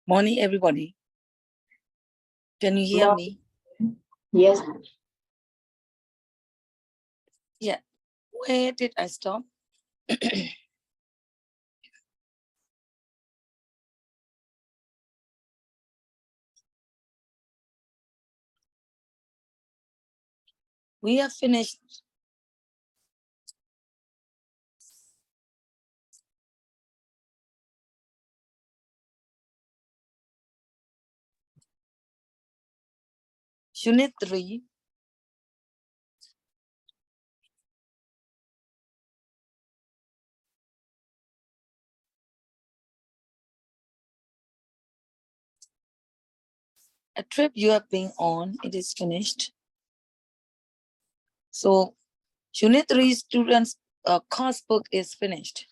Morning, everybody. Can you hear me? Yes. Yeah. Where did I stop? We have finished. Unit 3. A trip you have been on, it is finished. So Unit 3 students' course book is finished.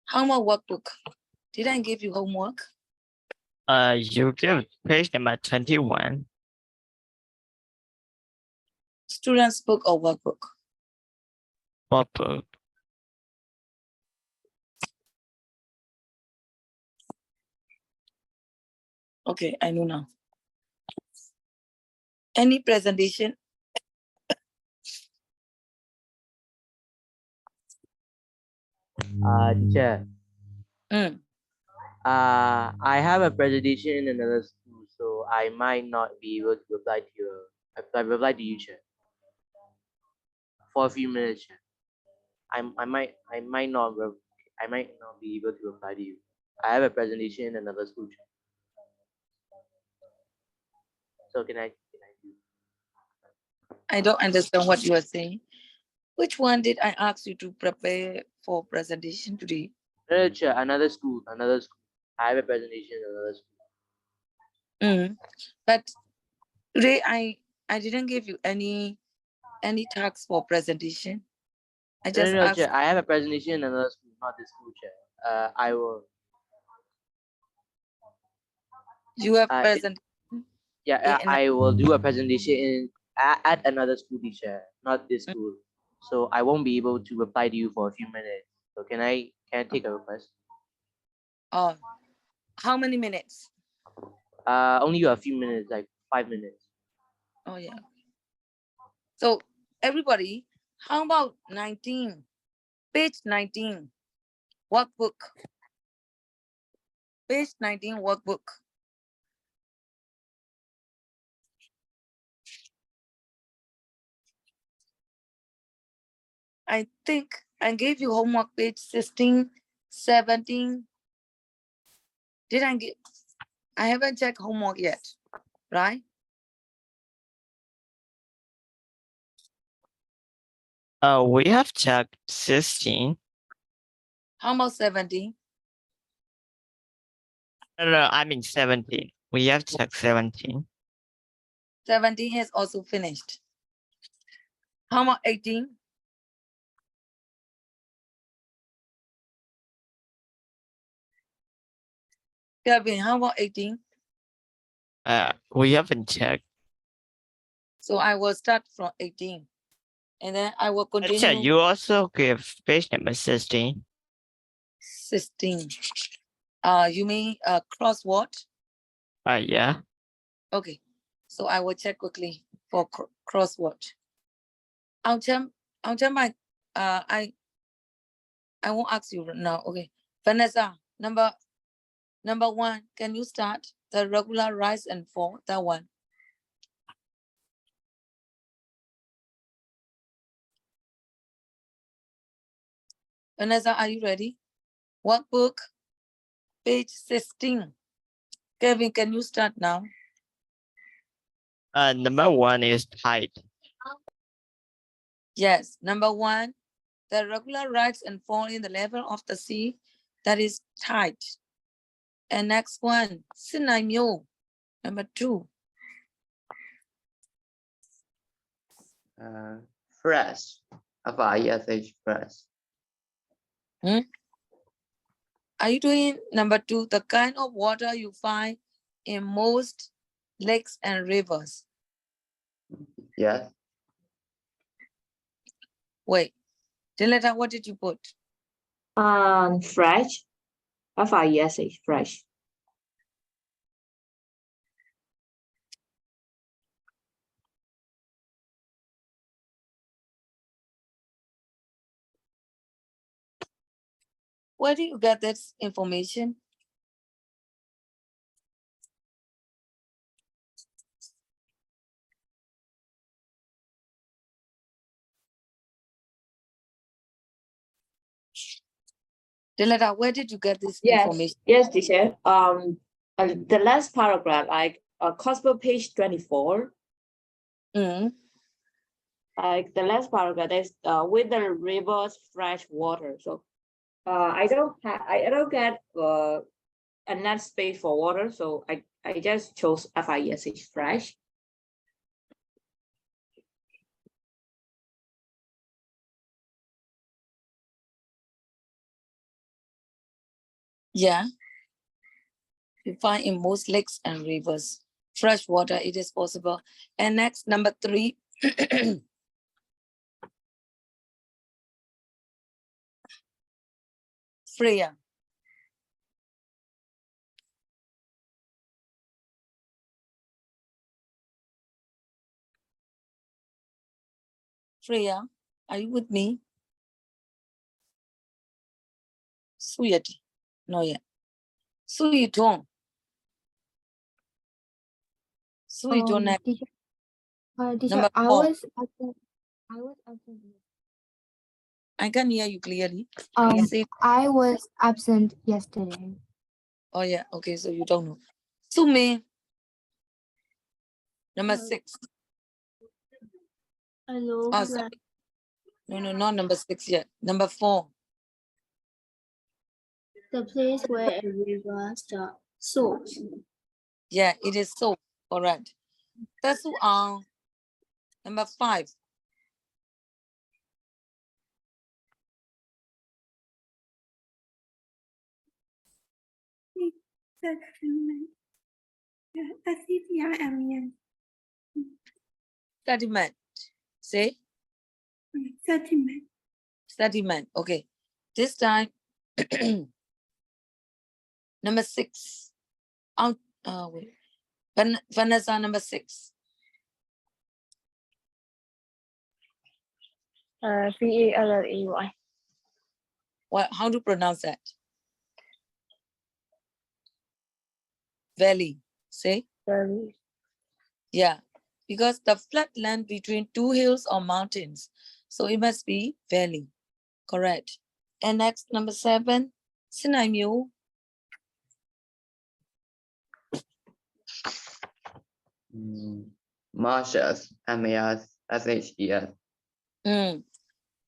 How about workbook? Did I give you homework? You give page number 21. Students' book or workbook? Workbook. Okay, I know now. Any presentation? Teacher. Mm. I have a presentation in another school, so I might not be able to reply to you. Reply to you, Chair, for a few minutes, Chair. I might not be able to reply to you. I have a presentation in another school, Chair. So can I do? I don't understand what you are saying. Which one did I ask you to prepare for presentation today? No, Chair, another school. I have a presentation in another school. But today I didn't give you any tasks for presentation. I just No, asked. Chair, I have a presentation in another school, not this school, Chair. I will. You have presentation. Yeah, I will do a presentation at another school, teacher, not this school. So I won't be able to reply to you for a few minutes. So can I take a request? Oh, how many minutes? Only a few minutes, like 5 minutes. Oh yeah. So everybody, how about 19? Page 19, workbook. Page 19, workbook. I think I gave you homework page 16, 17. Did I give? I haven't checked homework yet, right? We have checked 16. How about 17? No, I mean 17. We have checked 17. 17 is also finished. How about 18? Kevin, how about 18? We haven't checked. So I will start from 18. And then I will continue. Teacher, you also give page number 16. 16. You mean crossword? Yeah. Okay. So I will check quickly for crossword. I'll tell my I won't ask you now. Okay. Vanessa, number 1, can you start the regular rise and fall? That one. Vanessa, are you ready? Workbook, page 16. Kevin, can you start now? Number 1 is height. Yes. Number 1, the regular rise and fall in the level of the sea that is tight. And next one, Sinai-myo. Number 2. Fresh. F-I-S-H, fresh. Are you doing number 2, the kind of water you find in most lakes and rivers? Yes. Wait, Diletta, what did you put? Fresh. F-I-S-H, fresh. Where do you get this information? Diletta, where did you get this information? Yes, teacher. The last paragraph, like Gospel page 24. Mm. Like the last paragraph is with the rivers fresh water. So I don't get enough space for water, so I just chose FIESH fresh. Yeah. You find in most lakes and rivers. Fresh water, it is possible. And next, number 3. Freya. Freya, are you with me? Suyati. No, yeah. Suyitong. Suyitong next. Teacher, Number I 4. was absent. I can hear you clearly. Say, I was absent yesterday. oh yeah, okay, so you don't know. Sume. Number 6. Hello. Oh, sorry. No, not number 6 yet. Number 4. The place where a river soaks. Yeah, it is so correct. That's number 5. Sediment. Say sediment. Okay. This time, number 6. Wait. Vanessa, number 6. Valley. What? How to pronounce that? Valley. Say. Valley. Yeah, because the flat land between 2 hills or mountains, so it must be valley. Correct. And next, number 7. Sinai Marshes, MASSHES.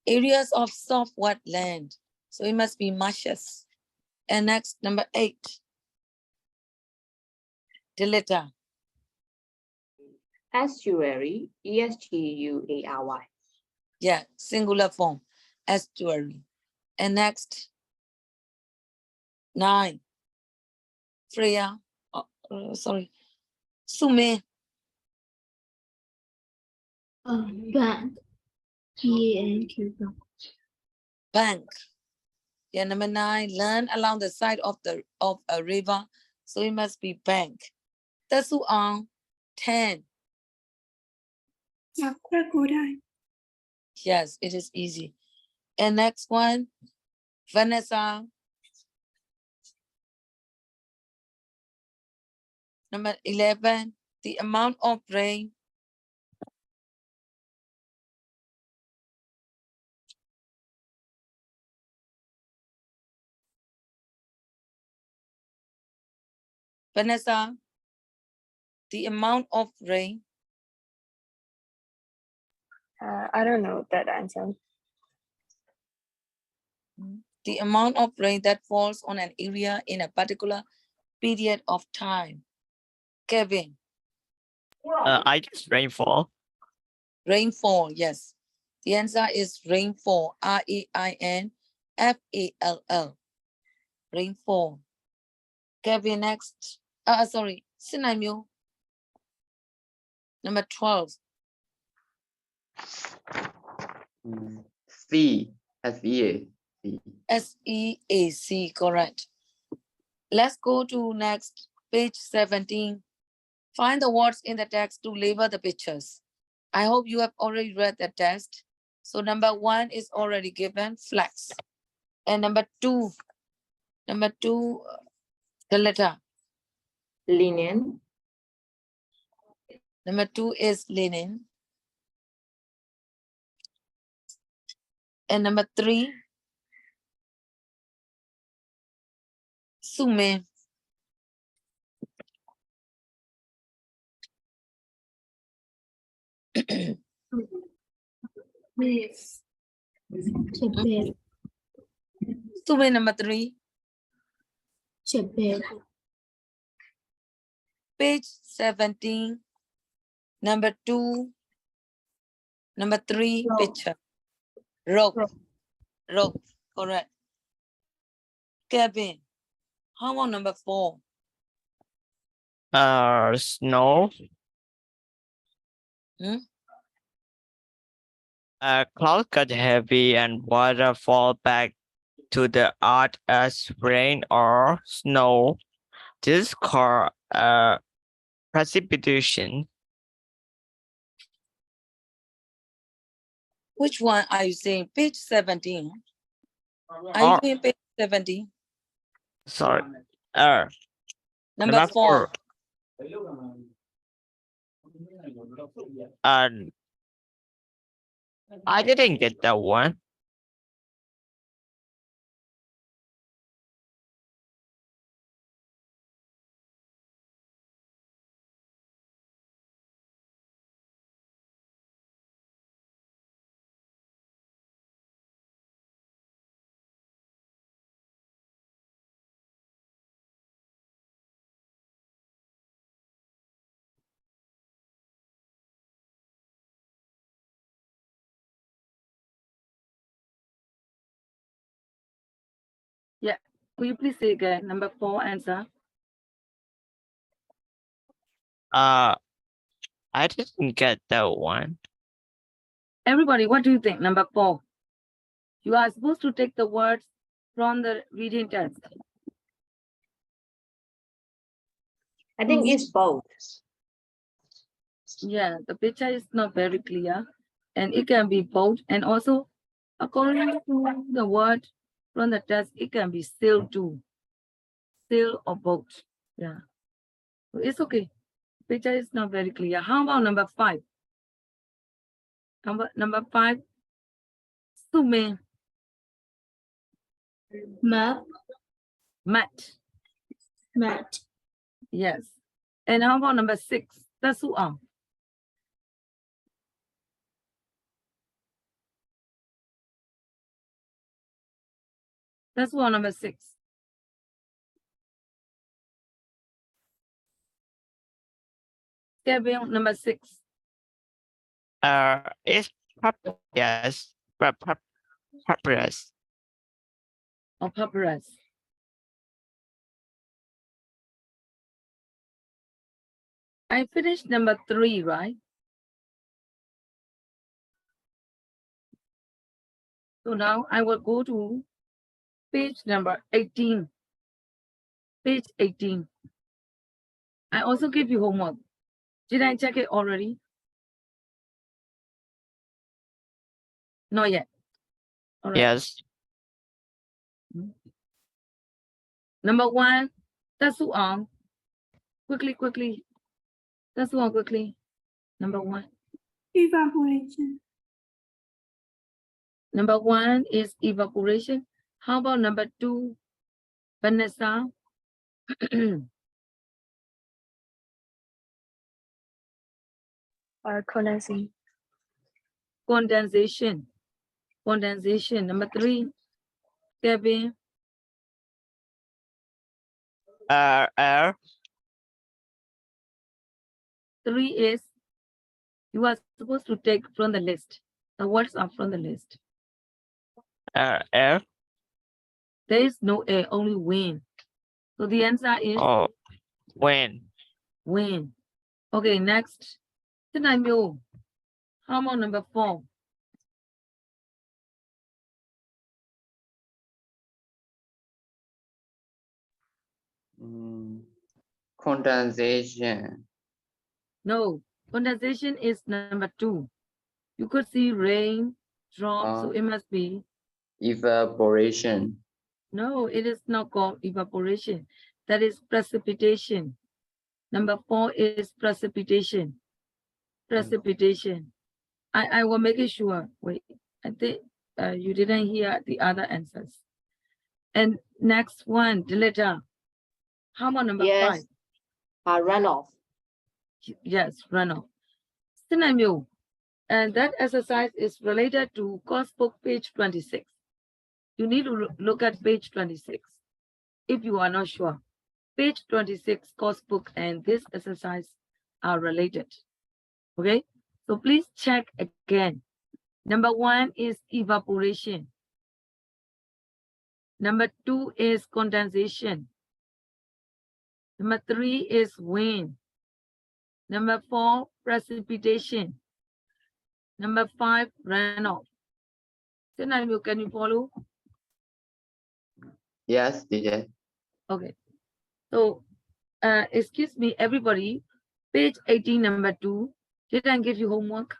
Areas of soft wetland, so it must be marshes. And next, number 8. Diletta. Estuary, ESTUARY. Yeah, singular form, estuary. And next, 9. Freya, sorry, Sume. Bank. BANK. Bank. Yeah, number 9, learn along the side of a river, so it must be bank. That's 10. Yes, it is easy. And next one, Vanessa. Number 11, the amount of rain. Vanessa, the amount of rain. I don't know that answer. The amount of rain that falls on an area in a particular period of time. Kevin. I guess rainfall. Rainfall, yes. The answer is rainfall, RAINFALL. Rainfall. Kevin, next. Sorry, Sinamio. Number 12. C, SEA. SEAC, correct. Let's go to next, page 17. Find the words in the text to label the pictures. I hope you have already read the test. So number 1 is already given, flags. And number 2, Number 2, the letter. Linen. Number 2 is linen. And number 3, sume. Chepet. Sume number 3, Chepet. page 17, number 2, number 3, Rope. picture. Rope. Rope. Rope, correct. Kevin, how about number 4? Snow. Hmm? Clouds got heavy and water fall back to the earth as rain or snow. This is called precipitation. Which one are you saying? Page 17. Are you Or, doing page 17? sorry, Number 4. I didn't get that one. Yeah. Will you please say again? Number 4 answer. I didn't get that one. Everybody, what do you think? Number 4. You are supposed to take the words from the reading test. I think it's both. Yeah, the picture is not very clear and it can be both. And also, according to the word from the test, it can be still too. Still or both. Yeah. So it's okay. Picture is not very clear. How about number 5? Number 5, sume, Map. mat. Mat. Yes. And how about number 6? Tasua. That's one number 6. Kevin, number 6. It's yes, papyrus. Or papyrus. I finished number 3, right? So now I will go to page number 18. Page 18. I also give you homework. Did I check it already? Not yet. All right. Yes. Number 1, Tasuang. Quickly. Tasuang, quickly. Number 1. Evaporation. Number 1 is evaporation. How about number 2, Vanessa? Condensing. Condensation. Number 3, Kevin. Air. 3 is you are supposed to take from the list. The words are from the list. Air. There is no air, only wind. So the answer is Oh, when? wind. Okay, next. Tinaimyo. How about number 4? Condensation. No, condensation is number 2. You could see rain drop, so it must be Evaporation. No, it is not called evaporation. That is precipitation. Number 4 is precipitation. Precipitation. I will make it sure. Wait, I think you didn't hear the other answers. And next one, Dilita. How about number Yes. 5? Runoff. Yes, runoff. Sinamyo. And that exercise is related to course book page 26. You need to look at page 26 if you are not sure. Page 26 course book and this exercise are related. Okay, so please check again. Number 1 is evaporation. Number 2 is condensation. Number 3 is wind. Number 4, precipitation. Number 5, runoff. Sinamyo, can you follow? Yes, teacher. Okay. So, excuse me, everybody. Page 18, number 2. Did I give you homework?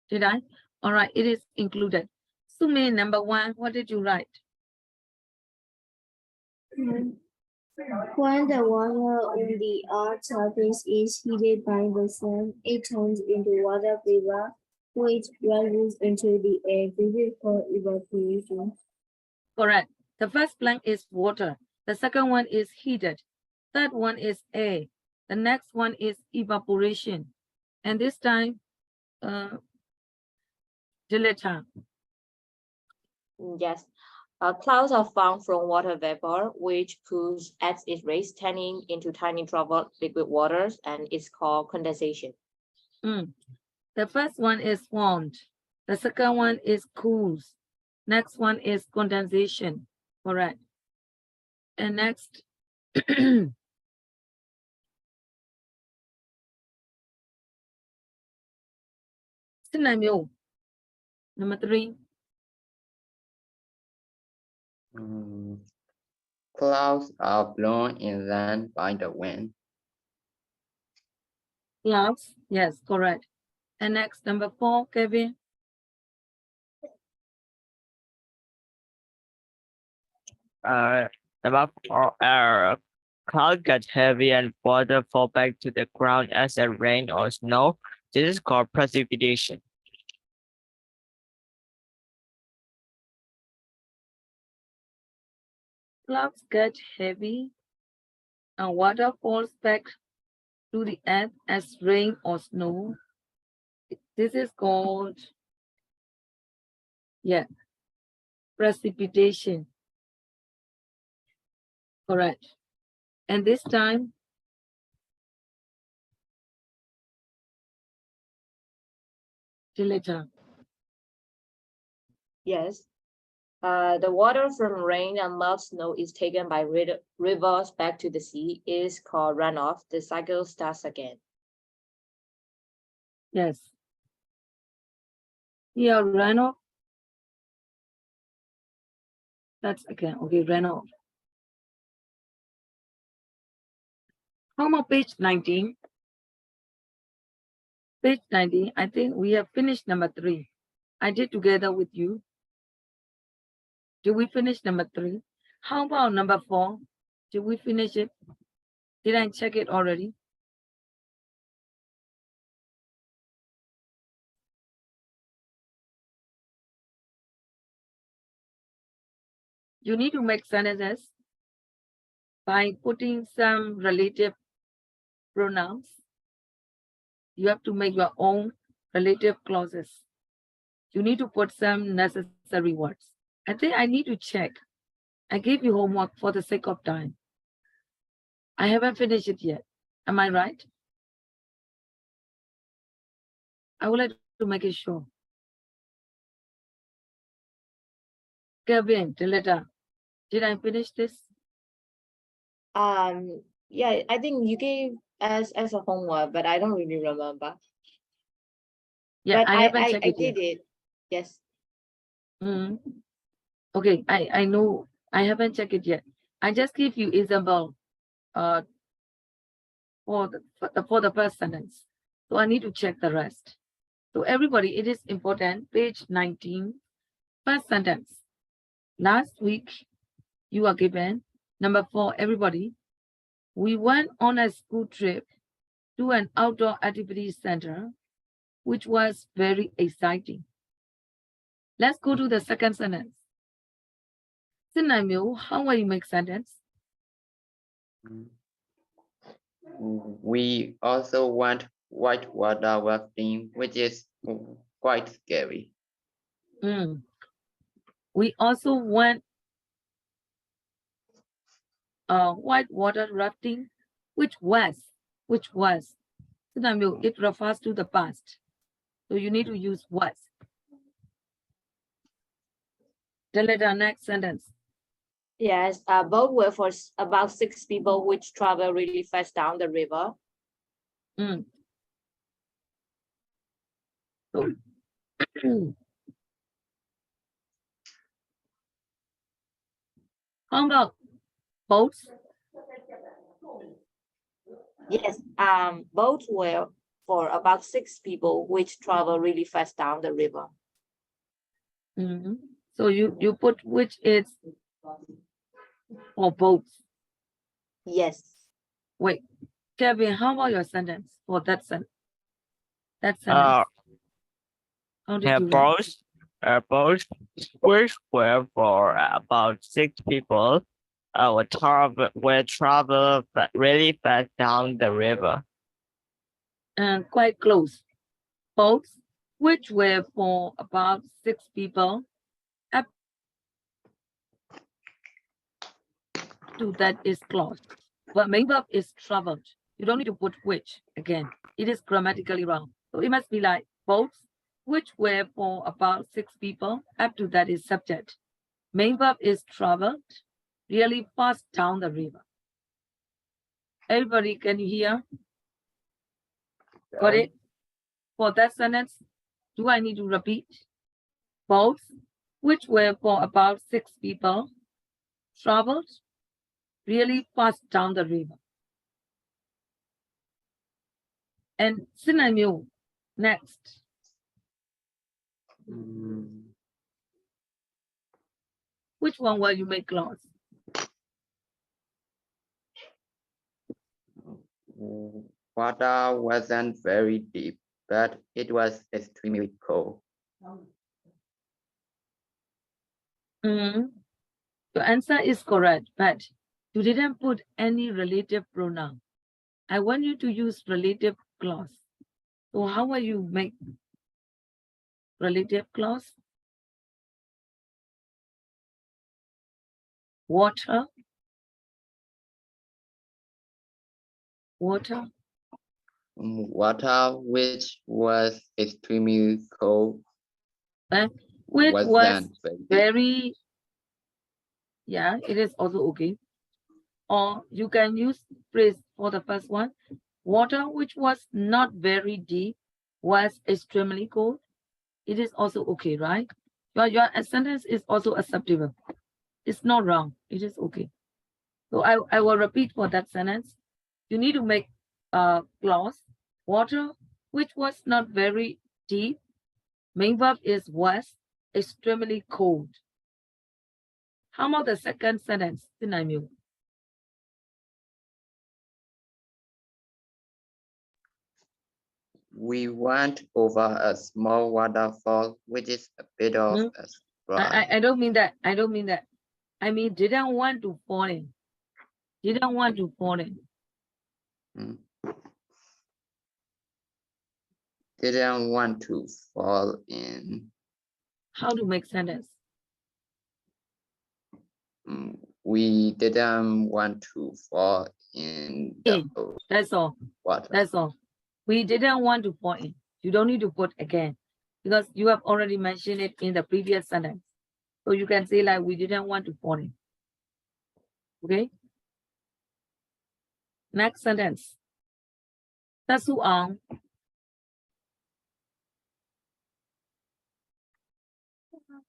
Did I? All right, it is included. Sume, number 1, what did you write? When the water on the earth's surface is heated by the sun, it turns into water vapor, which rises into the air. This is called evaporation. Correct. The first blank is water. The second one is heated. Third one is air. The next one is evaporation. And this time, Dilita. Yes. Clouds are formed from water vapor, which cools as it races, turning into tiny drops of liquid waters, and it's called condensation. The first one is formed. The second one is cools. Next one is condensation. Correct. And next, Sinamyo. Number 3. Clouds are blown inland by the wind. Clouds. Yes, correct. And next, number 4, Kevin. Number 4, cloud get heavy and water fall back to the ground as a rain or snow. This is called precipitation. Clouds get heavy and water falls back to the earth as rain or snow. This is called, precipitation. Correct. And this time, Dilita. Yes. The water from rain and melt snow is taken by rivers back to the sea. It is called runoff. The cycle starts again. Yes. Here, runoff. That's again, okay, runoff. How about page 19? Page 19, I think we have finished number 3. I did together with you. Did we finish number 3? How about number 4? Did we finish it? Did I check it already? You need to make sentences by putting some relative pronouns. You have to make your own relative clauses. You need to put some necessary words. I think I need to check. I gave you homework for the sake of time. I haven't finished it yet. Am I right? I would like to make it sure. Kevin, Dilita, did I finish this? Yeah, I think you gave as a homework, but I don't really remember. Yeah, but I haven't checked I it yet. did it. Yes. Okay, I know I haven't checked it yet. I just give you example for the first sentence. So I need to check the rest. So everybody, it is important. Page 19, First sentence. Last week, you are given. Number 4, everybody. We went on a school trip to an outdoor activity center, which was very exciting. Let's go to the second sentence. Sinamyo, how will you make sentence? We also went whitewater rafting, which is quite scary. We also went whitewater rafting, which was. Sinamyo, it refers to the past. So you need to use was. Tell it our next sentence. Yes, both were for about 6 people, which travel really fast down the river. So, how about boats? Yes, both were for about 6 people, which travel really fast down the river. So you put which is for boats. Yes. Wait, Kevin, how about your sentence for that sentence? That sentence. How did you write? Both which were for about 6 people will travel really fast down the river. And quite close. Boats, which were for about 6 people. Up to that is clause. But main verb is traveled. You don't need to put which again. It is grammatically wrong. So it must be like boats, which were for about 6 people. Up to that is subject. Main verb is traveled really fast down the river. Everybody, can you hear? Got it? For that sentence, do I need to repeat? Boats, which were for about 6 people, traveled really fast down the river. And Sinamyo, next. Which one will you make clause? Water wasn't very deep, but it was extremely cold. Your answer is correct, but you didn't put any relative pronoun. I want you to use relative clause. So how will you make relative clause? Water. Water. Water which was extremely cold. Which was wasn't very, yeah, it is also okay. Or you can use phrase for the first one. Water which was not very deep was extremely cold. It is also okay, right? Your sentence is also acceptable. It's not wrong. It is okay. So I will repeat for that sentence. You need to make a clause. Water which was not very deep. Main verb is was extremely cold. How about the second sentence, Sinamyo? We went over a small waterfall, which is a bit of a surprise. I don't mean that. I don't mean that. I mean, didn't want to fall in. Didn't want to fall in. Didn't want to fall in. How to make sentence? We didn't want to fall in the That's all. water. That's all. We didn't want to fall in. You don't need to put again because you have already mentioned it in the previous sentence. So you can say like we didn't want to fall in. Okay. Next sentence. Tasuang.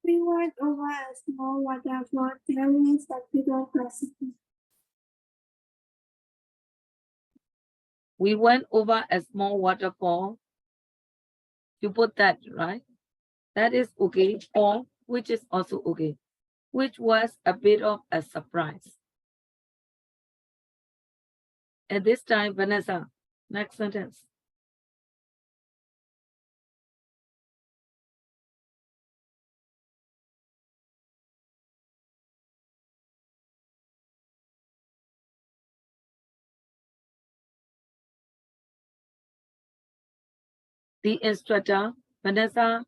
We went over a small waterfall carrying spectacle crossing. We went over a small waterfall. You put that, right? That is okay. Or which is also okay, which was a bit of a surprise. At this time, Vanessa, next sentence. The instructor, Vanessa.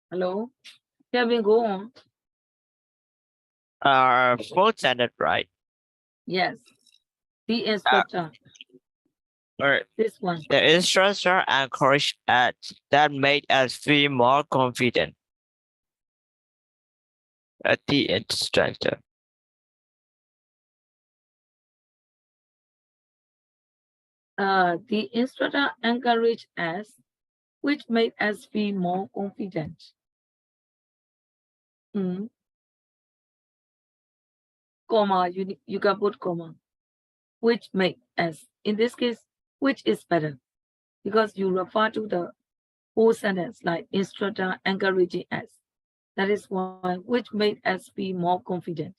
Hello, Kevin, go on. Full sentence, right? Yes, the instructor, Or this one. the instructor encouraged us that made us feel more confident. The instructor. The instructor encouraged us, which made us feel more confident. Comma, you can put comma, which make us. In this case, which is better, because you refer to the whole sentence like instructor encouraging us. That is why, which made us feel more confident.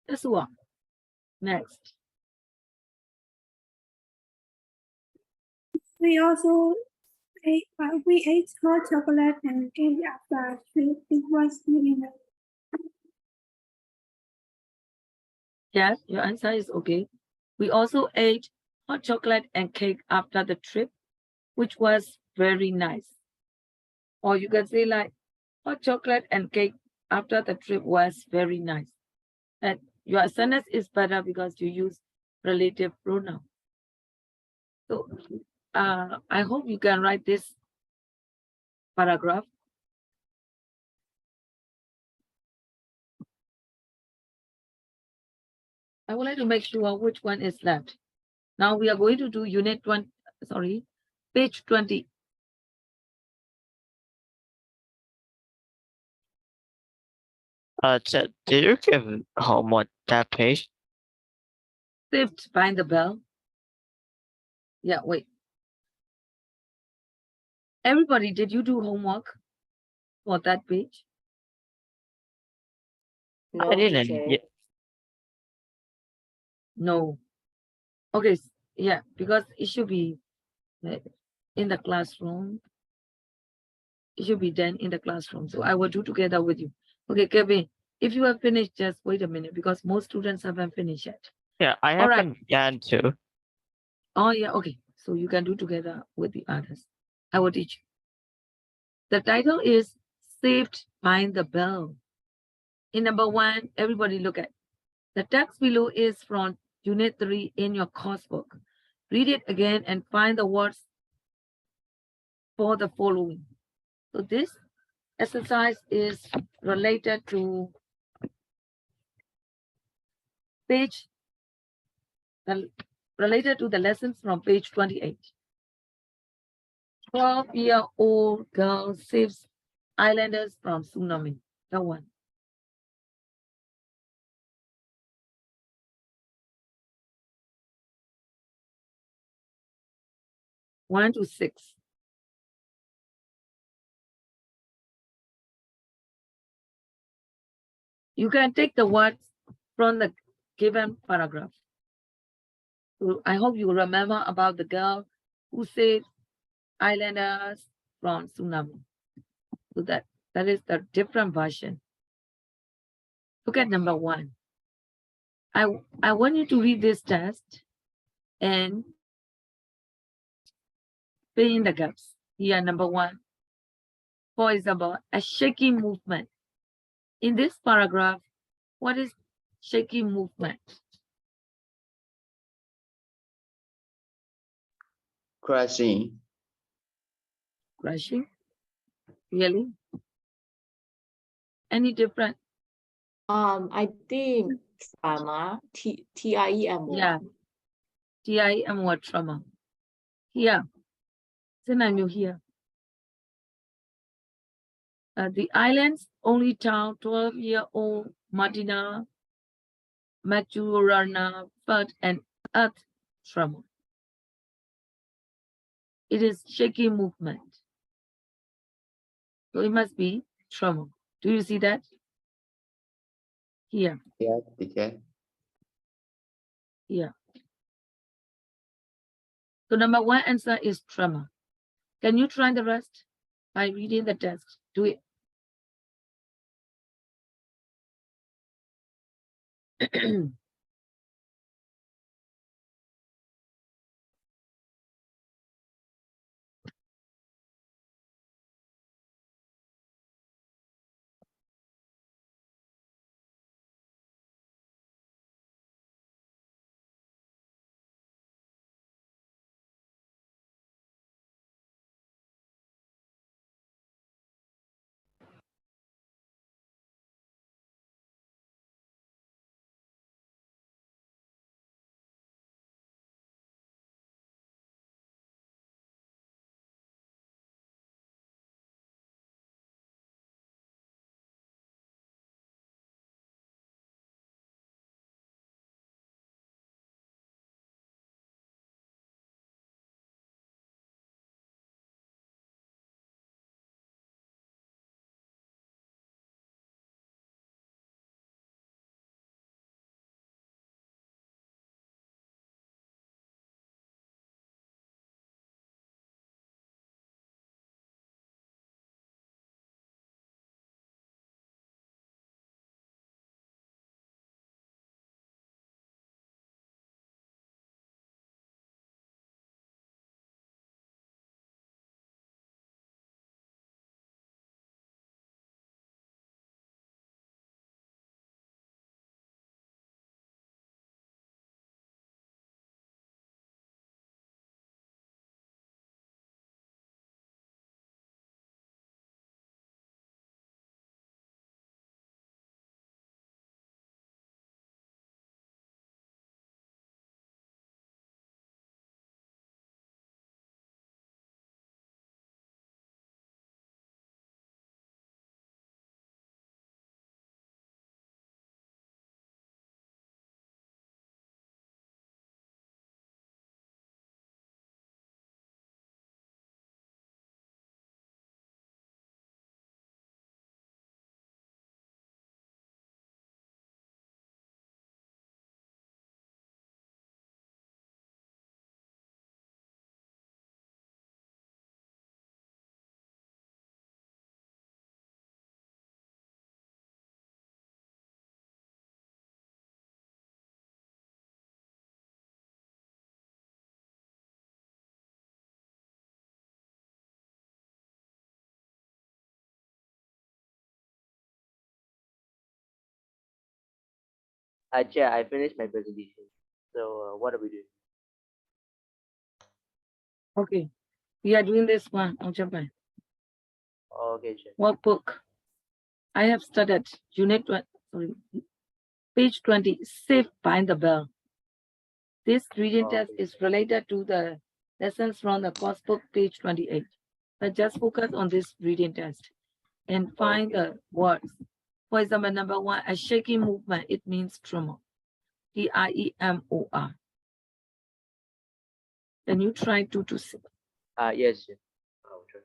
This one. Next. We also ate hot chocolate and cake after trip. It was really nice. Yes, your answer is okay. We also ate hot chocolate and cake after the trip, which was very nice. Or you can say like hot chocolate and cake after the trip was very nice. And your sentence is better because you use relative pronoun. So I hope you can write this paragraph. I would like to make sure which one is left. Now we are going to do unit 20, sorry, page 20. Did you give homework that page? Saved by the bell. Yeah, wait. Everybody, did you do homework for that page? No, I didn't. teacher. No. Okay, yeah, because it should be in the classroom. It should be done in the classroom. So I will do together with you. Okay, Kevin, if you have finished, just wait a minute because most students haven't finished yet. Yeah, I All right. haven't begun to. Oh, yeah, okay. So you can do together with the others. I will teach you. The title is Saved by the Bell. In number 1, everybody look at. The text below is from Unit 3 in your coursebook. Read it again and find the words for the following. So this exercise is related to related to the lessons from page 28. 12-year-old girl saves islanders from tsunami. That one. 1 to 6. You can take the words from the given paragraph. So I hope you remember about the girl who saved islanders from tsunami. So that is the different version. Look at number 1. I want you to read this test and fill in the gaps. Here, number 1. For example, a shaky movement. In this paragraph, what is shaky movement? Crashing. Crashing? Really? Any different? I think trauma, TIEM. Yeah. TIM or trauma. Here. Then I'm here. The island's only town, 12-year-old Martina Maturana felt an earth tremor. It is shaky movement. So it must be tremor. Do you see that? Here, Yes, teacher. here. So number one answer is tremor. Can you try the rest by reading the text? Do it. Chair, I finished my presentation. So what are we doing? Okay, we are doing this one. Japan. Okay, Chair. Workbook. I have studied unit sorry, page 20. Safe bind the bell. This reading test Okay. is related to the lessons from the course book, page 28. But just focus on this reading test and find the words. For example, number one, a shaky movement. It means tremor. Tremor. Can you try 2 to 6? Yes, Chair. I'll try.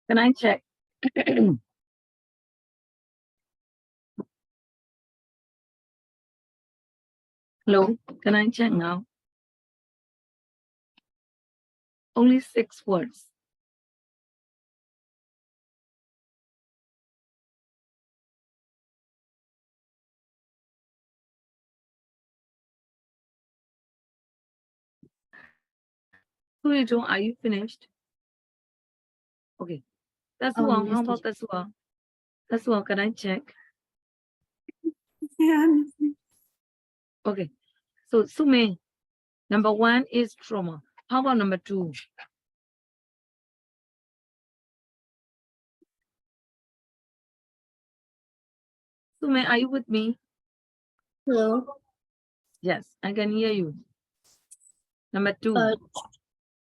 Can I check? Hello, can I check now? Only 6 words. Surito, are you finished? Okay. That's all. yes, How about that's all? That's all. Can I check? Okay. So Sume, number 1 is trauma. How about number 2? Sume, are you with me? Hello. Yes, I can hear you. Number 2.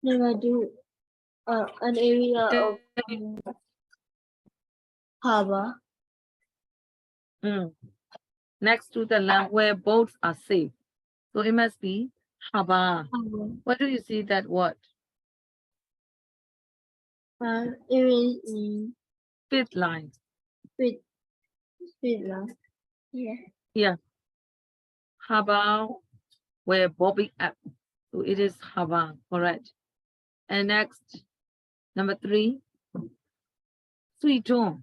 Number 2. An area of harbor. Next to the land where boats are safe. So it must be harbor. What do you see that word? Area in Fifth line. Finland. Yeah. Yeah. Harbor where bobbing up. So it is harbor, correct. And next, number 3. Suito.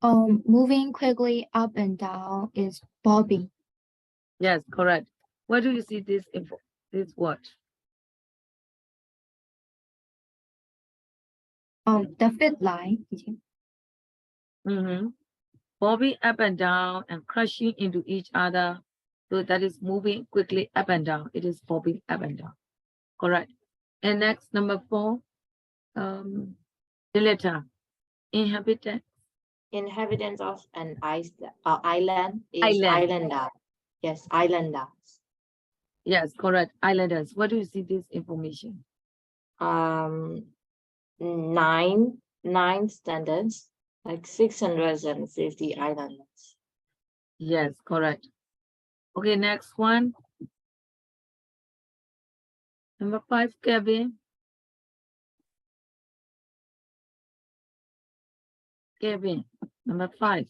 Moving quickly up and down is bobbing. Yes, correct. Where do you see this word? The fifth line. Bobbing up and down and crashing into each other. So that is moving quickly up and down. It is bobbing up and down. Correct. And next, number 4. The letter. Inhabitant. Inhabitants of an island is Island. islander. Yes, islanders. Yes, correct. Islanders. Where do you see this information? 9 standards, like 650 islanders. Yes, correct. Okay, next one. Number 5, Kevin. Kevin, number 5.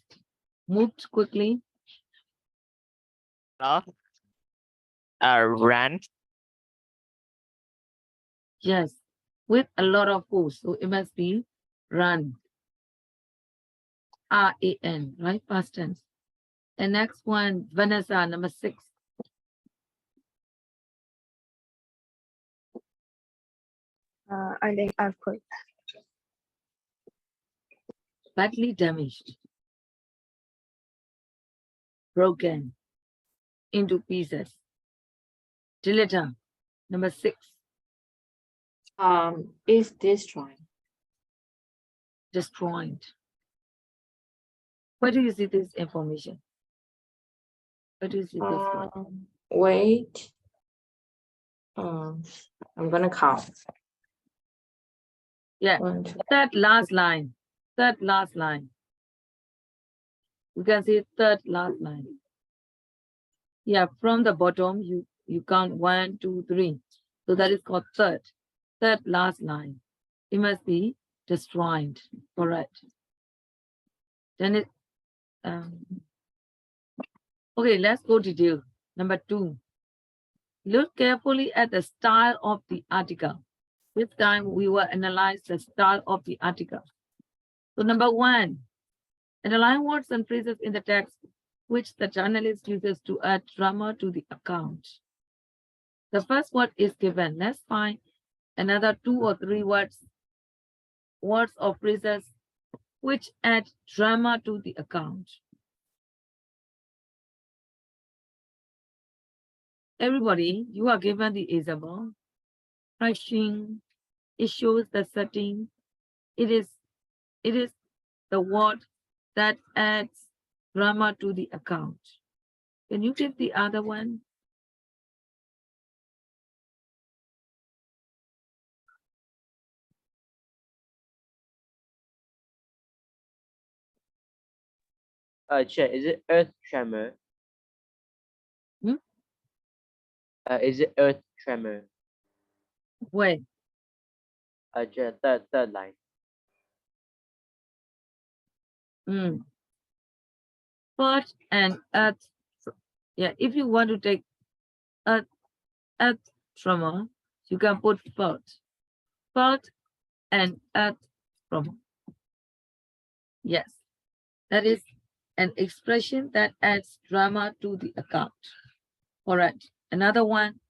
Moved quickly. Ran. Yes, with a lot of force. So it must be run. R-A-N, right? Past tense. And next one, Vanessa, number 6. I think earthquake. Badly damaged. Broken into pieces. Dilata, number 6. Is destroyed. Destroyed. Where do you see this information? Where do you see this one? Wait. I'm gonna count. Yeah, 1, 2. third last line. Third last line. You can see third last line. Yeah, from the bottom, you count 1, 2, 3. So that is called third last line. It must be destroyed, correct. Then it, okay, let's go to detail. Number 2. Look carefully at the style of the article. This time we will analyze the style of the article. So number 1, underline words and phrases in the text which the journalist uses to add drama to the account. The first word is given. Let's find another 2 or 3 words or phrases which add drama to the account. Everybody, you are given the example. Crushing, it shows the setting. It is the word that adds drama to the account. Can you give the other one? Chair, is it earth tremor? Is it earth tremor? Where? Third line. Earth and earth. Yeah, if you want to take earth trauma, you can put earth and earth trauma. Yes, that is an expression that adds drama to the account. All right, another one.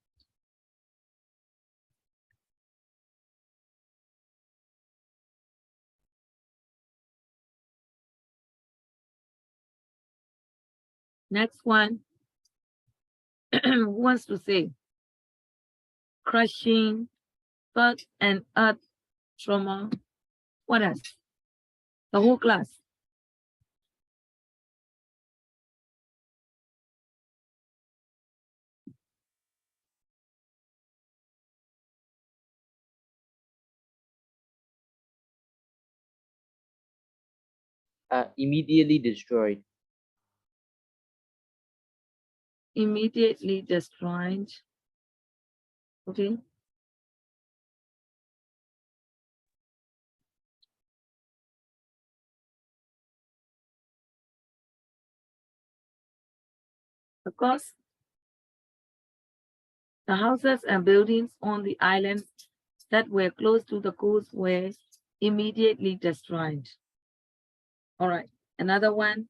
Next one. Who wants to say? Crushing, earth and earth trauma. What else? The whole class. Immediately destroyed. Immediately destroyed. Okay. Of course, the houses and buildings on the islands that were close to the coast were immediately destroyed. All right, another one.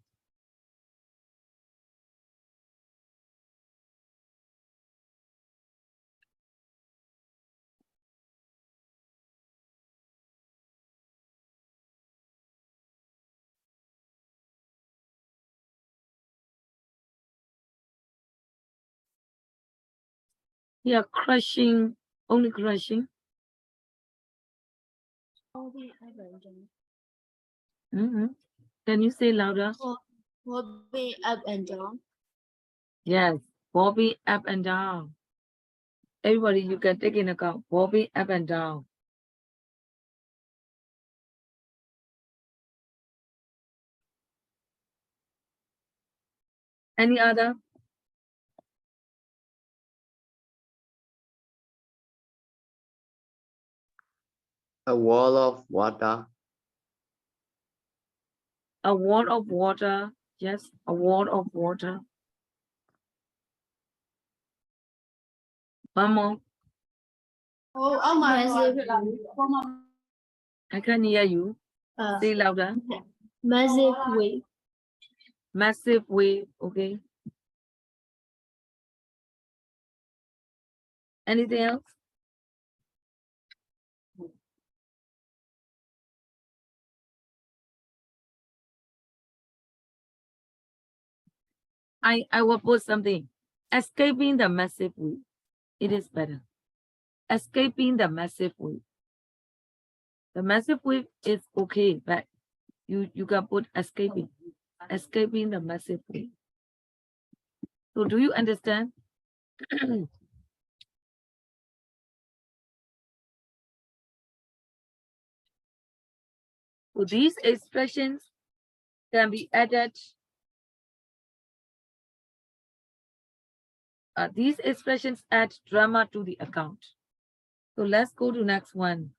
Yeah, crushing, only crushing. Can you say louder? Bobbing up and down. Yes, bobbing up and down. Everybody, you can take in account, bobbing up and down. Any other? A wall of water. A wall of water. Yes, a wall of water. One more. Massive, I can hear you. Say louder. massive wave. Massive wave. Okay. Anything else? I will put something. Escaping the massive wave. It is better. Escaping the massive wave. The massive wave is okay, but you can put escaping. Escaping the massive wave. So do you understand? So these expressions can be added. These expressions add drama to the account. So let's go to next one.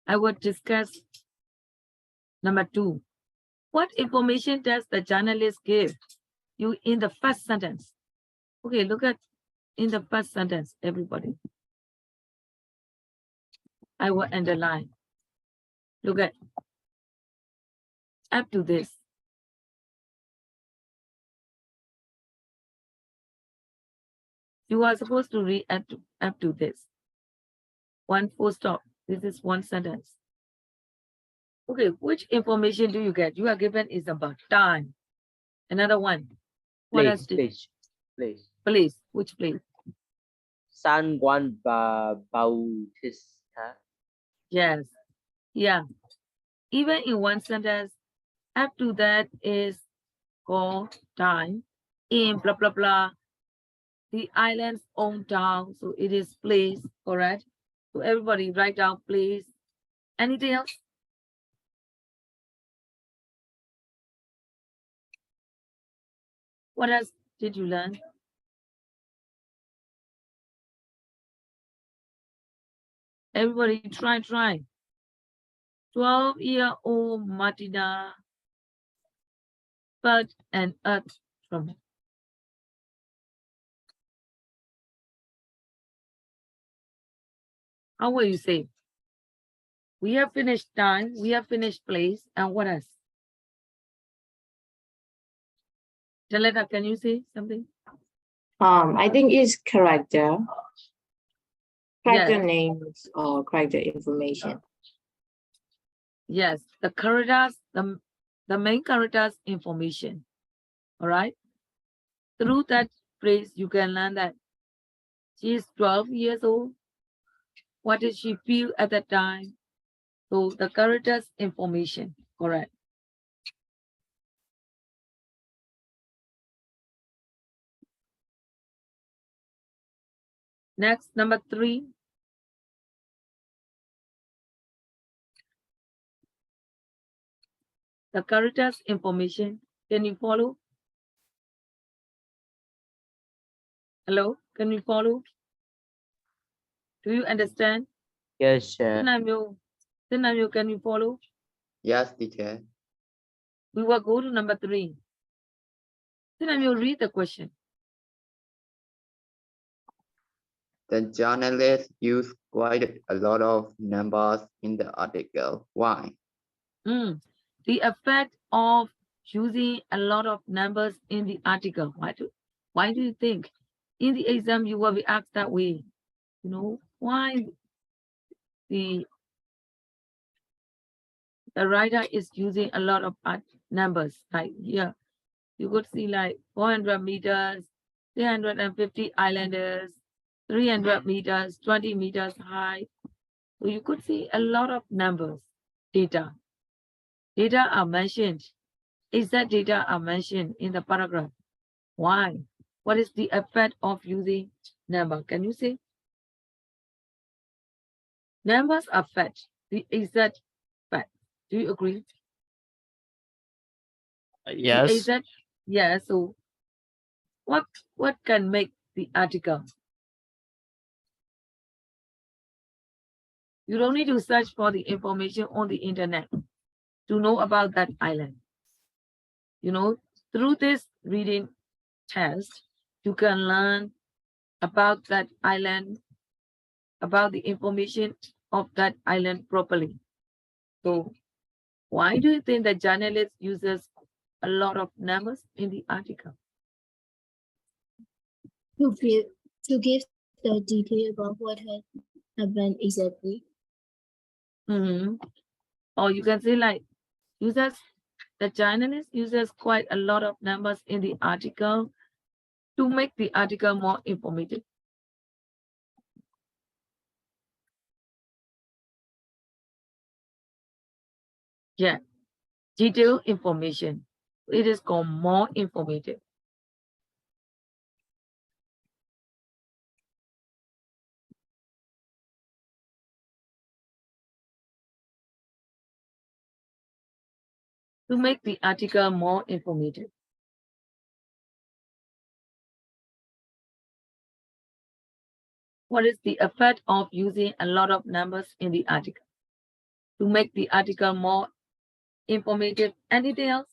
I will discuss number 2. What information does the journalist give you in the first sentence? Okay, look at in the first sentence, everybody. I will underline. Look at up to this. You are supposed to read up to this. One full stop. This is one sentence. Okay, which information do you get? You are given is about time. Another one. What else Place. Place. Which place? San Juan Bautista. Yes. Yeah. Even in one sentence, up to that is called time. In blah blah blah. The island's own town, so it is place, correct? So everybody write down place. Anything else? What else did you learn? Everybody try. 12-year-old Martina felt an earth tremor. How will you say? We have finished time, we have finished place, and what else? Jaleta, can you say something? I think it's character. Character Yes. names or character information. Yes, the characters, the main characters information. All right. Through that phrase, you can learn that she is 12 years old. What did she feel at that time? So the characters information, correct. Next, number 3. The characters information. Can you follow? Hello, can you follow? Do you understand? Yes, sir. Sinamyo, can you follow? Yes, teacher. We will go to number 3. Sinamyo, read the question. The journalist used quite a lot of numbers in the article. Why? The effect of using a lot of numbers in the article. Why do you think? In the exam, you will be asked that way. You know, why the writer is using a lot of numbers. Like here, you could see like 400 meters, 350 islanders, 300 meters, 20 meters high. So you could see a lot of numbers, data. Data are mentioned. Exact data are mentioned in the paragraph. Why? What is the effect of using number? Can you say? Numbers affect the exact fact. Do you agree? Yes. The exact, yeah. So what can make the article? You don't need to search for the information on the internet to know about that island. You know, through this reading test, you can learn about that island, about the information of that island properly. So why do you think the journalist uses a lot of numbers in the article? To give the detail about what had happened exactly. Or you can say like the journalist uses quite a lot of numbers in the article to make the article more informative. Yeah, detailed information. It is called more informative. To make the article more informative. What is the effect of using a lot of numbers in the article? To make the article more informative. Anything else?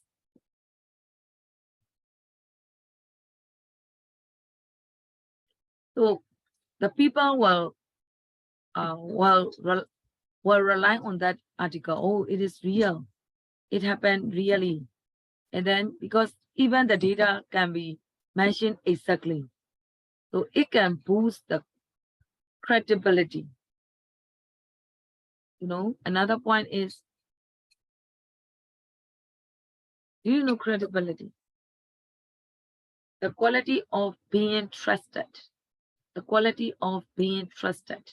So the people will rely on that article. Oh, it is real. It happened really. And then because even the data can be mentioned exactly. So it can boost the credibility. You know, another point is, do you know credibility? The quality of being trusted. The quality of being trusted.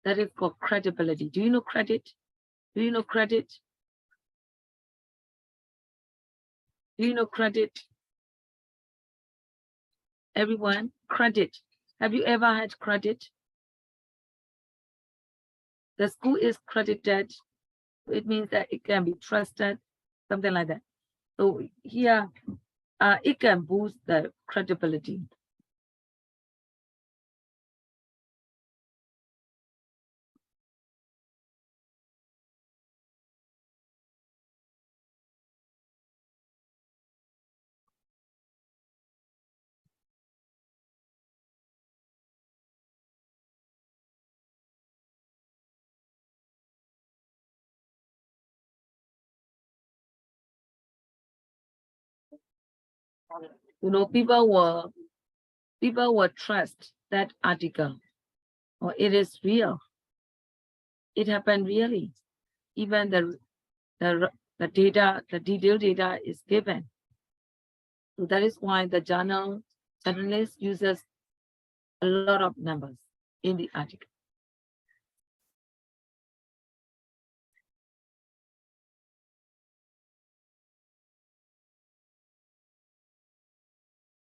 That is called credibility. Do you know credit? Do you know credit? Do you know credit? Everyone, credit. Have you ever had credit? The school is credited. It means that it can be trusted, something like that. So here, it can boost the credibility. You know, people will trust that article, or it is real. It happened really. Even the data, the detailed data is given. So that is why the journalist uses a lot of numbers in the article.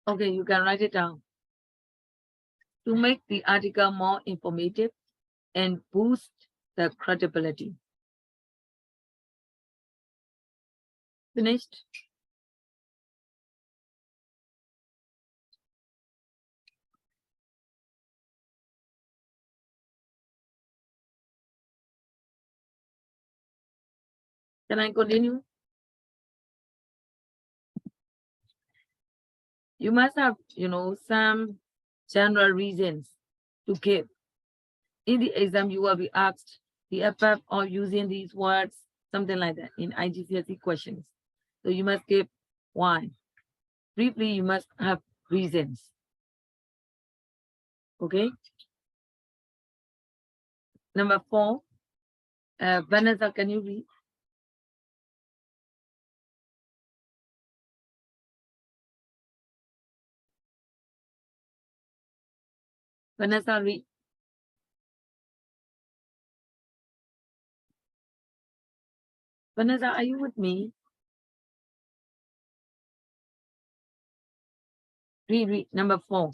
Okay, you can write it down. To make the article more informative and boost the credibility. Finished? Can I continue? You must have, some general reasons to give. In the exam, you will be asked the effect of using these words, something like that, in iGCSE questions. So you must give why. Briefly, you must have reasons. Okay. Number 4, Vanessa, can you read? Vanessa, read. Vanessa, are you with me? Read. Number 4.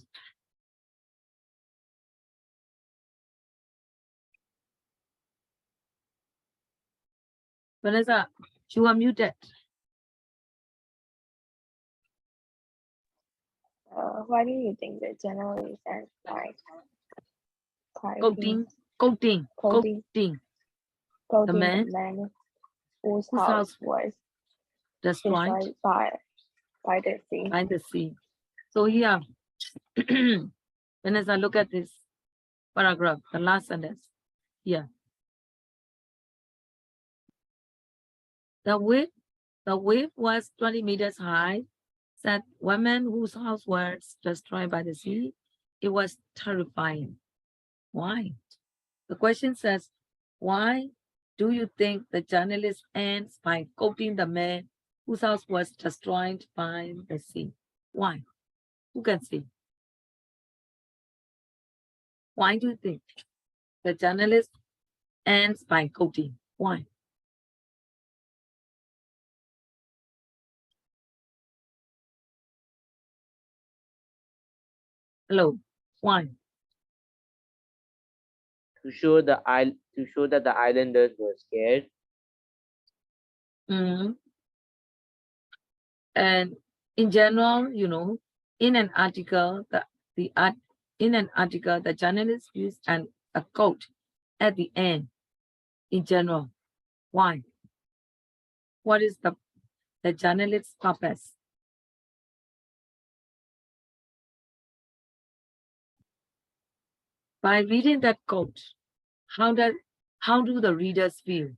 Vanessa, you are muted. Why do you think the journal is as like Coating. Coating. The quoting man the man whose whose house house was destroyed destroyed by the sea. by the sea. So here, Vanessa, look at this paragraph, the last sentence. Here. The wave was 20 meters high, said women whose house was destroyed by the sea. It was terrifying. Why? The question says, why do you think the journalist ends by quoting the man whose house was destroyed by the sea? Why? Who can see? Why do you think the journalist ends by quoting? Why? Hello, why? To show that the islanders were scared. Mhm. And in general, in an article, the journalist used a quote at the end. In general, why? What is the journalist's purpose? By reading that quote, how do the readers feel?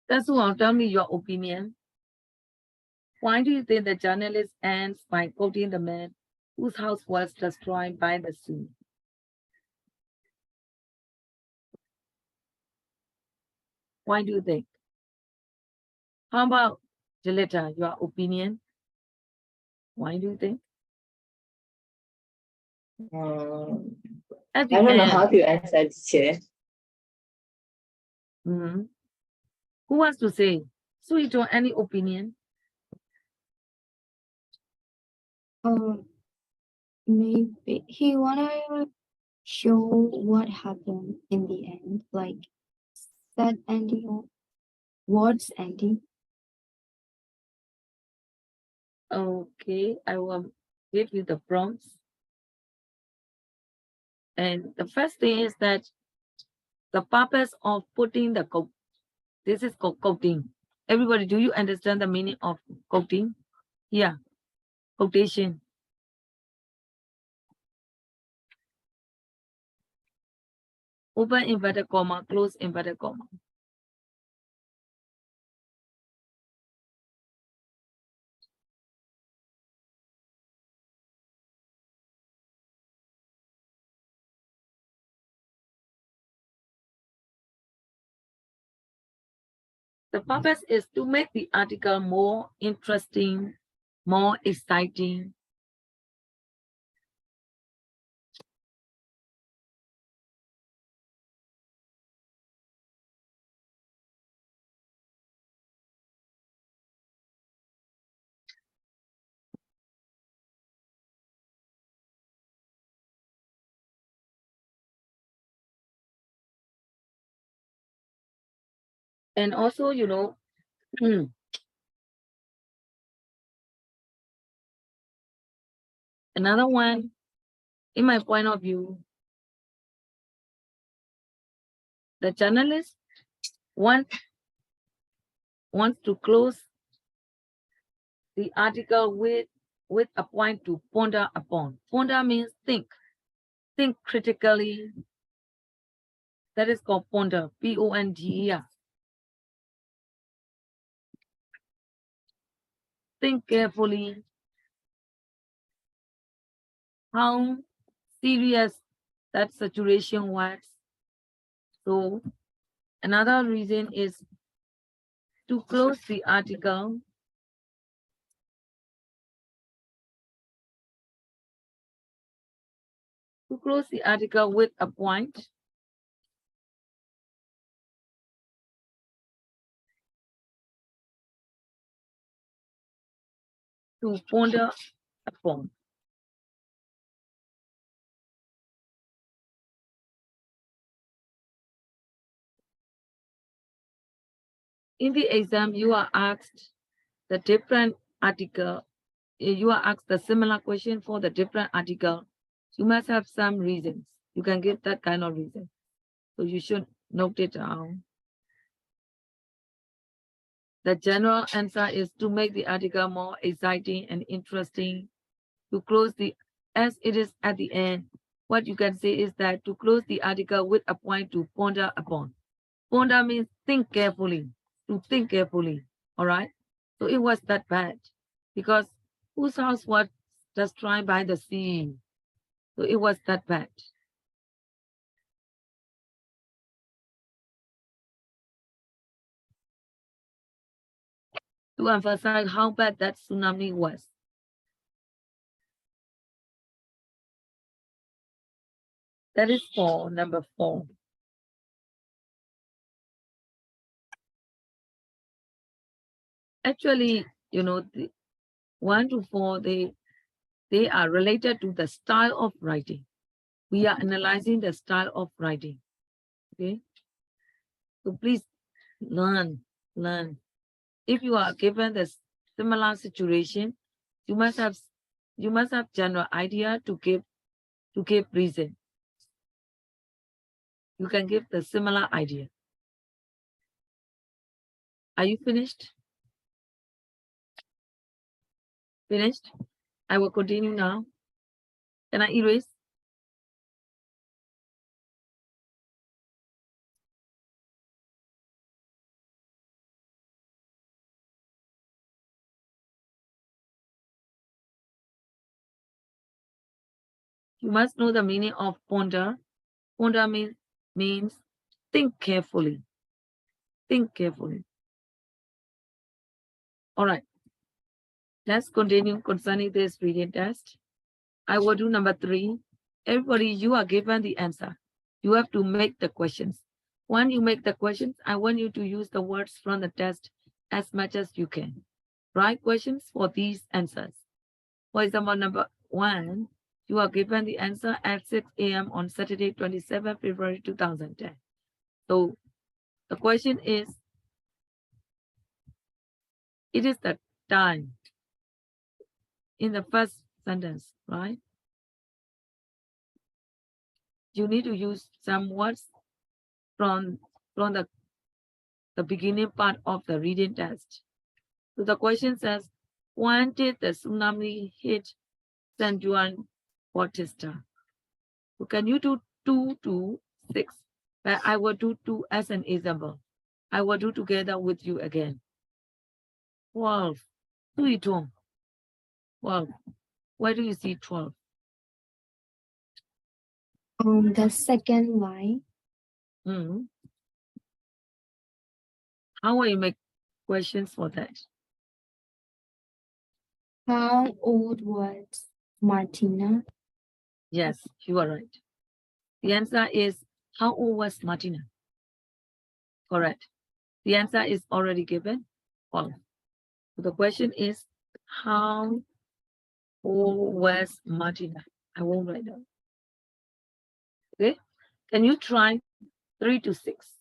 That's all. Tell me your opinion. Why do you think the journalist ends by quoting the man whose house was destroyed by the sea? Why do you think? How about Jaleta, your opinion? Why do you think? At the I don't know end, how to answer this here. mhm. Who wants to say? Sweet or any opinion? Maybe he wanna show what happened in the end, like sad ending or words ending. Okay, I will give you the prompts. And the first thing is that the purpose of putting the quote, this is called quoting. Everybody, do you understand the meaning of quoting? Yeah, quotation. open inverted comma, close inverted comma. The purpose is to make the article more interesting, more exciting. And also, you know, another one, in my point of view, the journalist wants to close the article with a point to ponder upon. Ponder means think critically. That is called ponder, P-O-N-D-E-R. Think carefully how serious that situation was. So another reason is to close the article with a point to ponder upon. In the exam, you are asked the different article, you are asked the similar question for the different article. You must have some reasons. You can give that kind of reason. So you should note it down. The general answer is to make the article more exciting and interesting. To close as it is at the end, what you can say is that to close the article with a point to ponder upon. Ponder means think carefully, to think carefully, all right? So it was that bad because whose house was destroyed by the sea? So it was that bad. To emphasize how bad that tsunami was. That is for number 4. Actually, you know, the 1 to 4, they are related to the style of writing. We are analyzing the style of writing. Okay. So please learn. If you are given the similar situation, you must have general idea to give reason. You can give the similar idea. Are you finished? Finished? I will continue now. Can I erase? You must know the meaning of ponder. Ponder means think carefully. Think carefully. All right. Let's continue concerning this reading test. I will do number 3. Everybody, you are given the answer. You have to make the questions. When you make the questions, I want you to use the words from the test as much as you can. Write questions for these answers. For example, number 1, you are given the answer at 6 a.m. on Saturday, 27 February 2010. So the question is, it is the time in the first sentence, right? You need to use some words from the beginning part of the reading test. So the question says, when did the tsunami hit San Juan Bautista? So can you do 2 to 6? But I will do 2 as an example. I will do together with you again. 12. 12. 12. Where do you see 12? On the second line, Mhm. How will you make questions for that? how old was Martina? Yes, you are right. The answer is, how old was Martina? Correct. The answer is already given. 12. So the question is, how old was Martina? I won't write down. Okay. Can you try 3 to 6?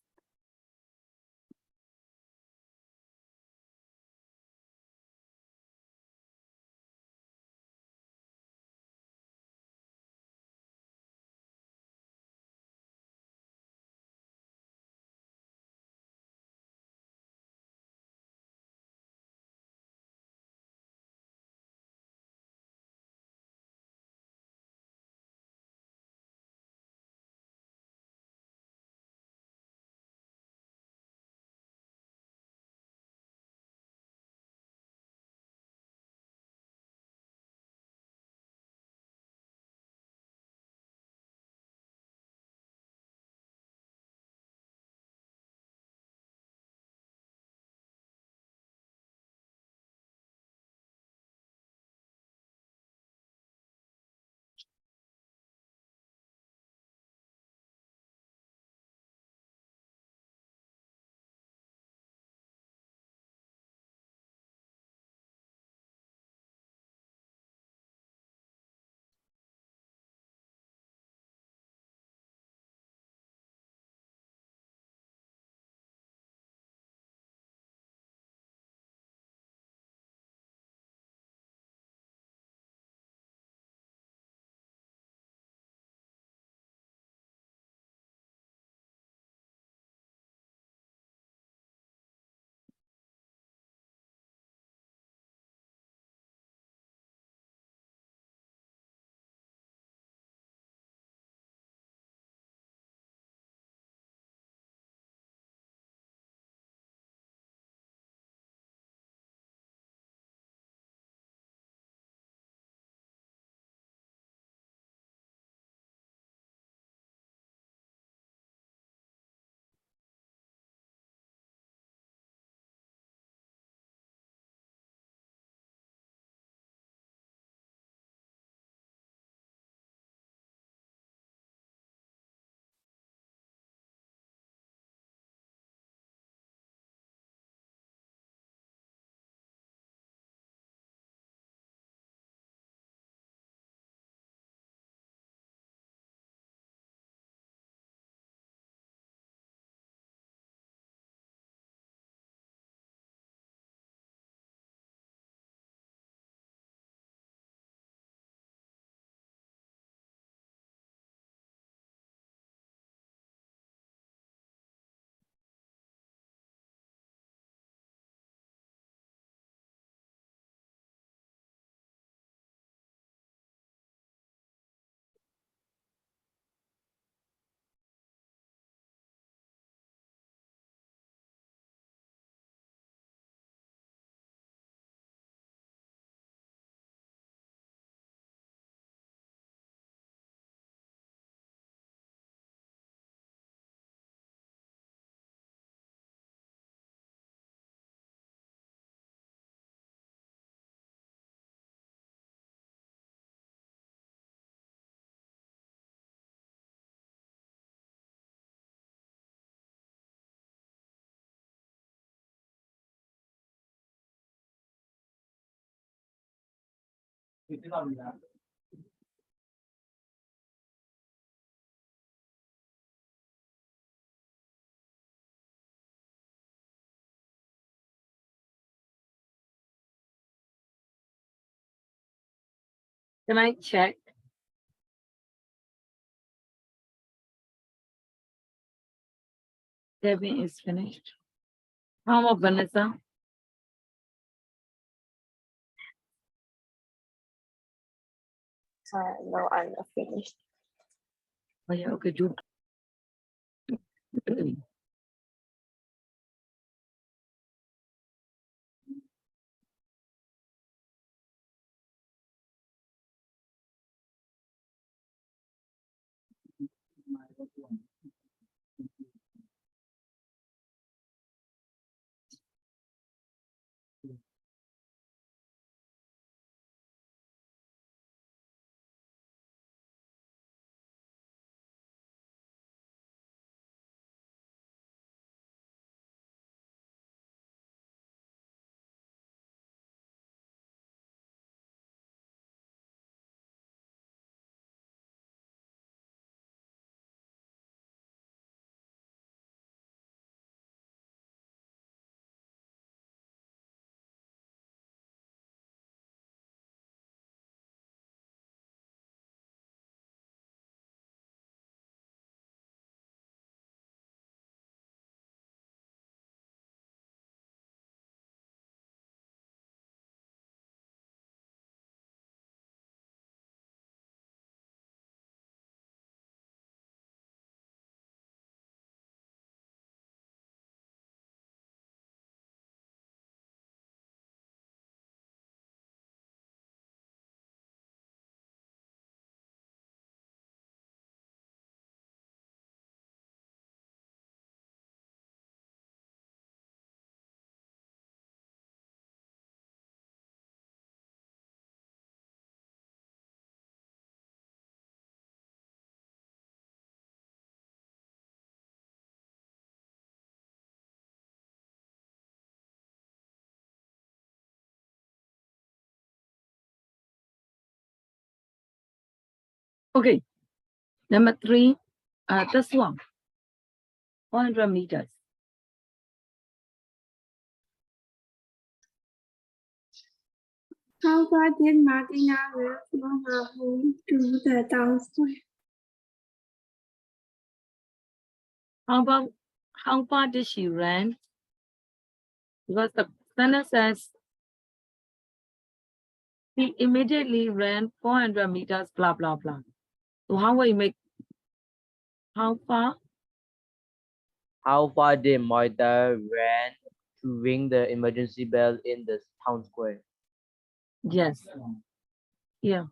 Can I check? Debbie is finished. How about Vanessa? No, I'm not finished. Oh, yeah, okay, do. Okay. Number 3, this one, 400 meters. How far did Martina walk from her home to the town square? How far did she run? Because the sentence says he immediately ran 400 meters, blah, blah, blah. So how will you make, how far? How far did Martha ran to ring the emergency bell in the town square? Yes. Yeah.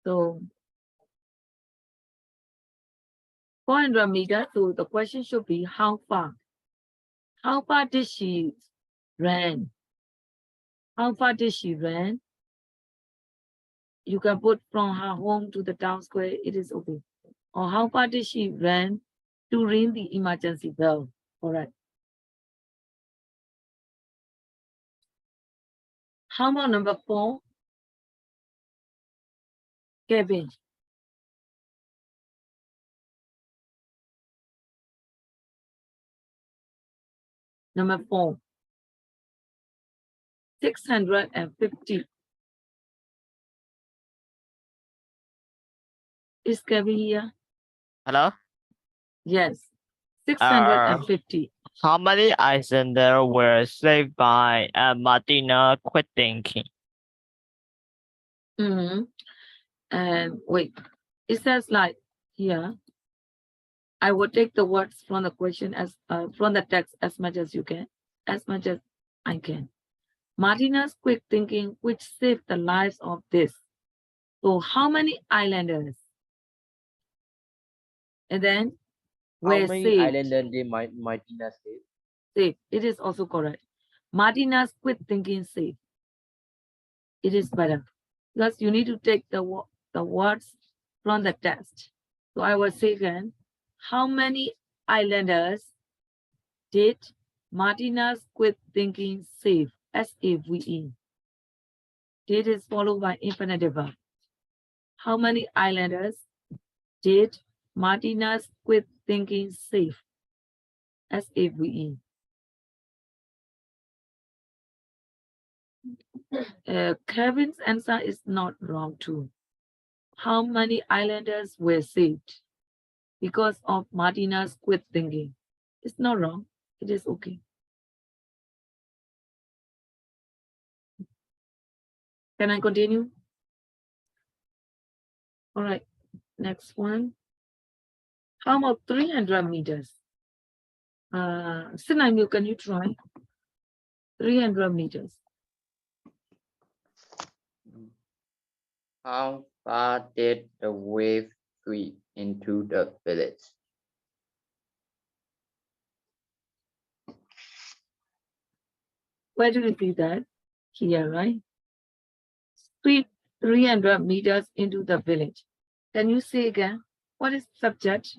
So 400 meters. So the question should be how far? How far did she run? How far did she run? You can put from her home to the town square. It is okay. Or how far did she run to ring the emergency bell? All right. How about number 4? Kevin. Number 4. 650. Is Kevin here? Hello? Yes. 650. How many Islander were saved by Martina quit thinking? And wait, it says like here, I will take the words from the question as from the text as much as you can, as much as I can. Martina's quick thinking, which saved the lives of this. So how many islanders? And then How were many saved? islanders did Martina save? Saved. It is also correct. Martina's quick thinking saved. It is better because you need to take the words from the text. So I was saying, how many islanders did Martina's quick thinking save? S-A-V-E. Did is followed by infinitive verb. How many islanders did Martina's quick thinking save? S-A-V-E. Kevin's answer is not wrong too. How many islanders were saved because of Martina's quick thinking? It's not wrong. It is okay. Can I continue? All right, next one. How about 300 meters? Sinai, can you try? 300 meters. How far did the wave sweep into the village? Where do you see that? Here, right? Sweep 300 meters into the village. Can you say again? What is subject?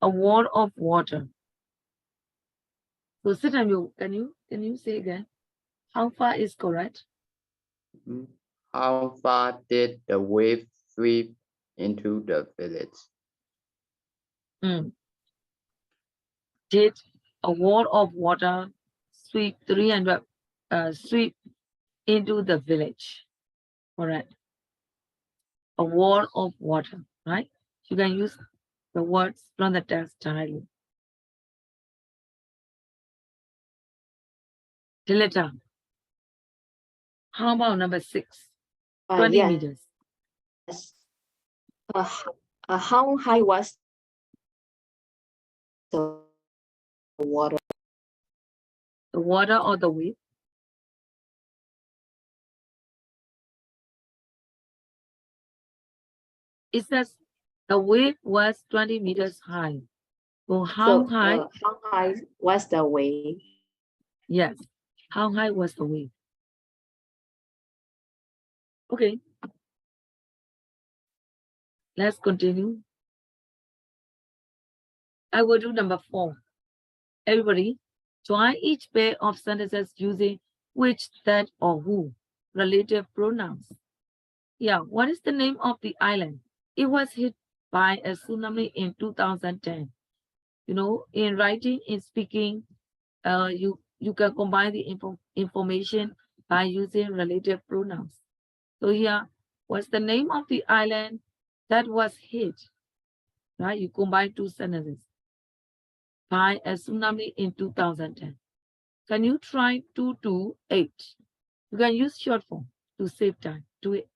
A wall of water. So Sinai, can you say again? How far is correct? How far did the wave sweep into the village? Did a wall of water sweep 300 sweep into the village? Correct. A wall of water, right? You can use the words from the text directly. Diletta, how about number 6? 20 yes. meters. How high was the water? The water or the wave? It says the wave was 20 meters high. So how high? How high was the wave? Yes. How high was the wave? Okay. Let's continue. I will do number 4. Everybody, try each pair of sentences using which, that, or who, relative pronouns. Yeah, what is the name of the island? It was hit by a tsunami in 2010. You know, in writing, in speaking, you can combine the information by using relative pronouns. So here, what's the name of the island that was hit? Right, you combine 2 sentences. By a tsunami in 2010. Can you try 228? You can use short form to save time. Do it.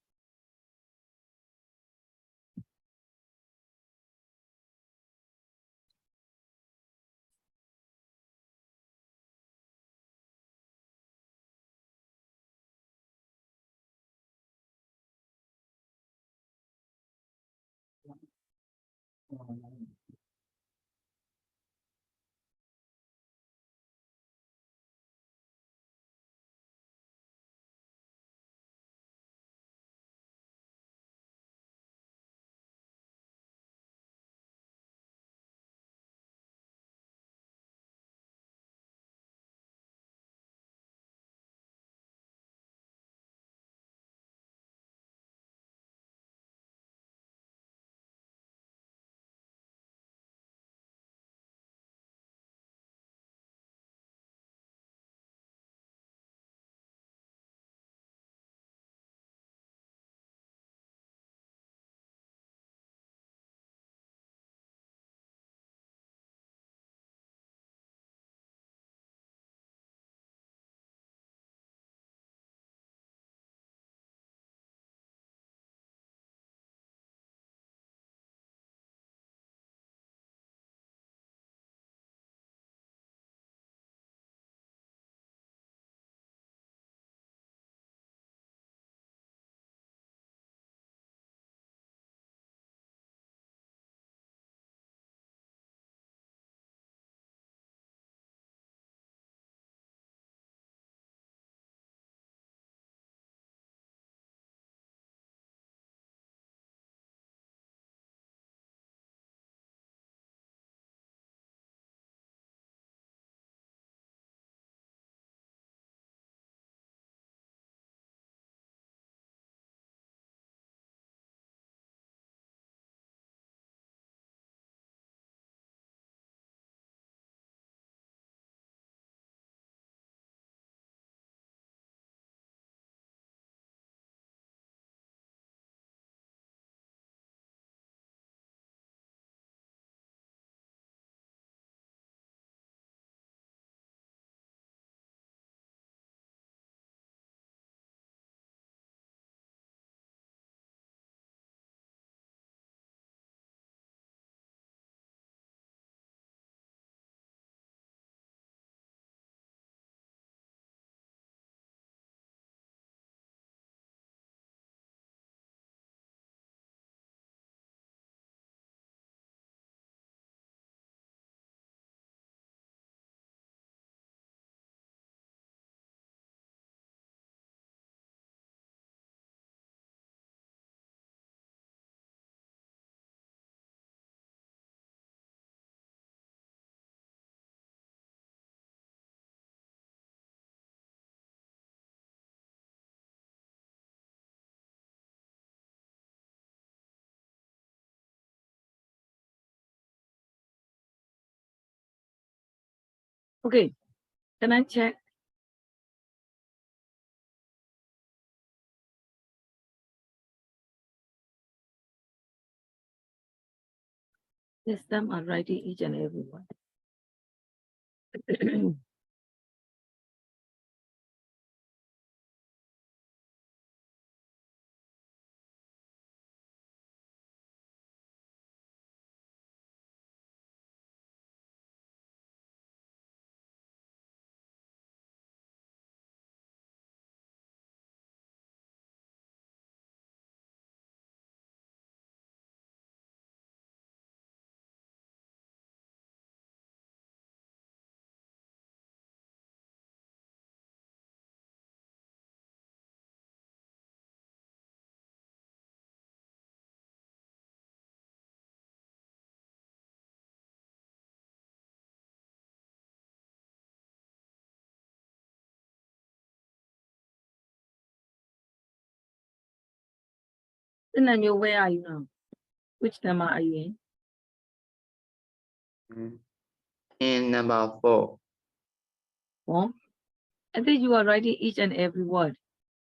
Okay, can I check? Yes, them are writing each and every one. Then where are you now? Which number are you in? In number 4. Oh, I think you are writing each and every word.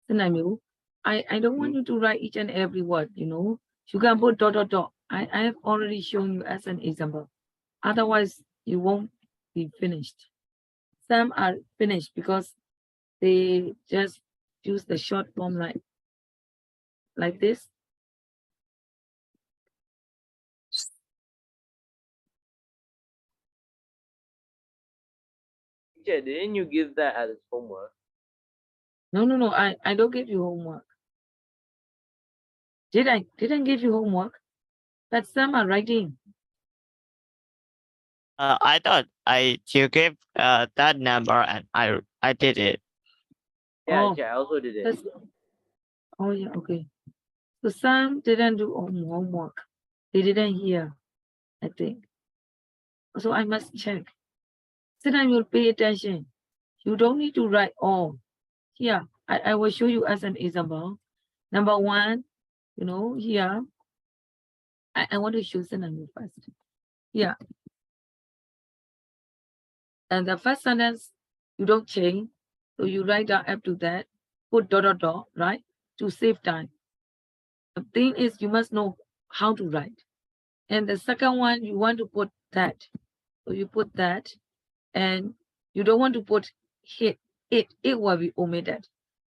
Then I don't want you to write each and every word, you know. You can put dot dot dot. I have already shown you as an example. Otherwise, you won't be finished. Some are finished because they just use the short form like this. Teacher, didn't you give that as homework? No, I don't give you homework. Didn't give you homework? But some are writing. I thought you gave that number and I did it. Yeah, Oh, teacher, I also did it. that's- oh yeah, okay. So some didn't do homework. They didn't hear, I think. So I must check. So then you'll pay attention. You don't need to write all. Here, I will show you as an example. Number 1, you know, here, I want to show synonym first. Here. And the first sentence, you don't change. So you write down up to that, put dot dot dot, right? To save time. The thing is, you must know how to write. And the second one, you want to put that. So you put that, and you don't want to put it will be omitted.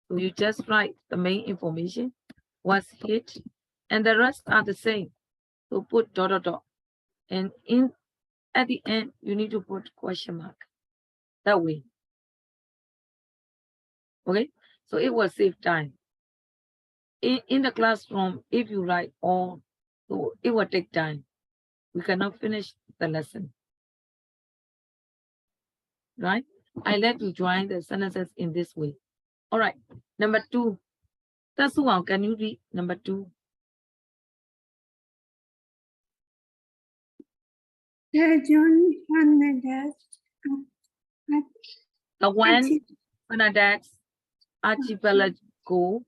So you just write the main information, was hit, and the rest are the same. So put dot dot dot. And at the end, you need to put question mark. That way. Okay, so it will save time. In the classroom, if you write all, so it will take time. We cannot finish the lesson. Right? I let you join the sentences in this way. All right, number 2. That's one. Can you read number 2? The one Bernadette's archipelago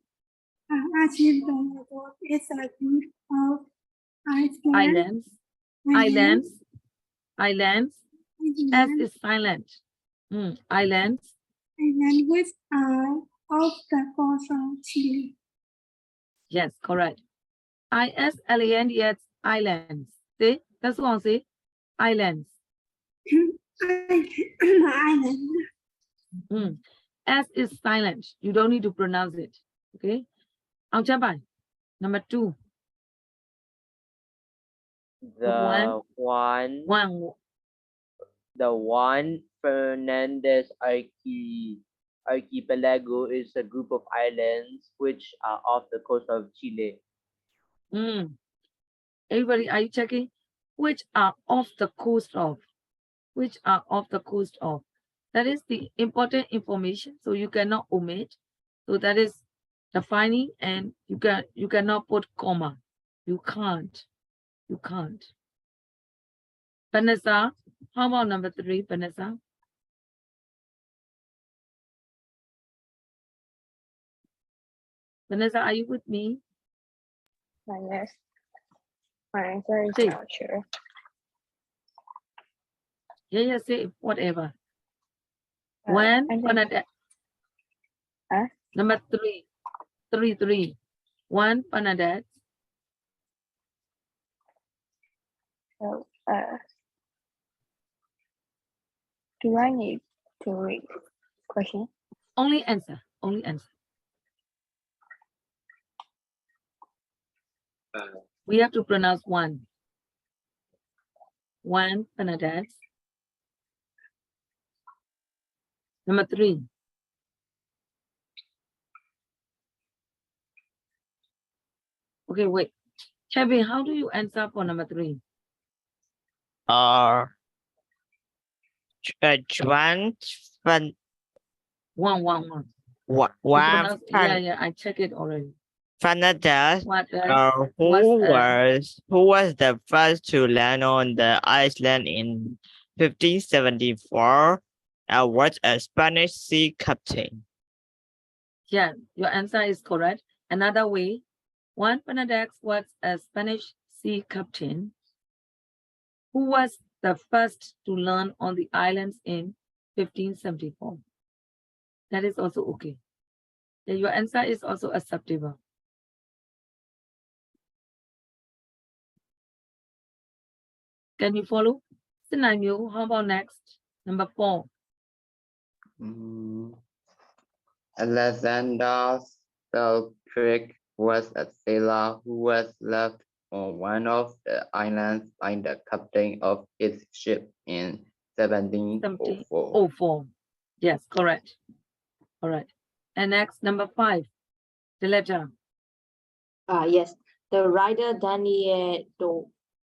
is a group of islands. S is silent. Islands. Islands which are off the coast of Chile. Yes, correct. ISLANDS islands. See, that's what I say. Islands. Island. S is silent. You don't need to pronounce it. Okay. Number 2. The one Fernandez archipelago is a group of islands which are off the coast of Chile. Everybody, are you checking? Which are off the coast of? Which are off the coast of? That is the important information. So you cannot omit. So that is the finding, and you cannot put comma. You can't. Vanessa, how about number 3, Vanessa? Vanessa, are you with me? Yes. My answer is Say. not sure. Yeah, say whatever. When I think- Bernadette. Huh? Number three. Three. One Bernadette. So, do I need to read question? Only answer. Only answer. We have to pronounce one. One Bernadette. Number three. Okay, wait. Kevin, how do you answer for number three? Juan Van One. Juan Yeah, I check it already. Fernandez, What who was the first to land on the island in 1574, was a Spanish sea captain. Yeah, your answer is correct. Another way, Juan Bernadette was a Spanish sea captain who was the first to land on the islands in 1574. That is also okay. Yeah, your answer is also acceptable. Can you follow? Scenario, how about next? Number 4. Alexander Selkirk was a sailor who was left on one of the islands by the captain of his ship in 1704. 04. Yes, correct. All right. And next, number 5. The letter. Yes, the writer Daniel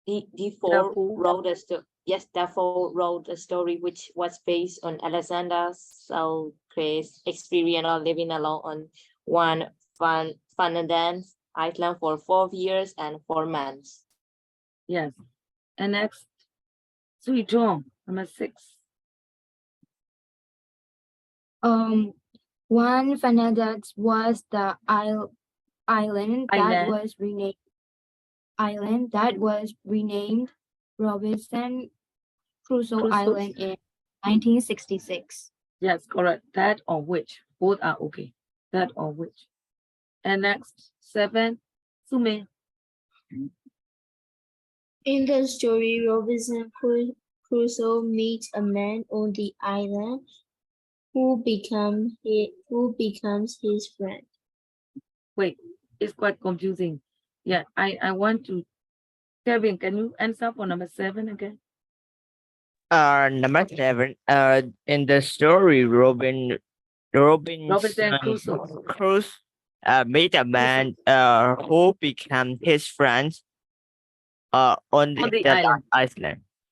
Defoe Defoe. wrote a story. Yes, Defoe wrote a story which was based on Alexander Selkirk's experience of living alone on one Fernandez Island for 4 years and 4 months. Yes. And next, Sweet John, number 6. Juan Fernandez was the island that was renamed Robinson Crusoe Island in 1966. Yes, correct. That or which. Both are okay. That or which. And next, 7. Sume. In the story, Robinson Crusoe meets a man on the island who becomes his friend. Wait, it's quite confusing. Yeah, I want to. Kevin, can you answer for number 7 again? Number 7. In the story, Robinson Crusoe. Crusoe meet a man who became his friends on the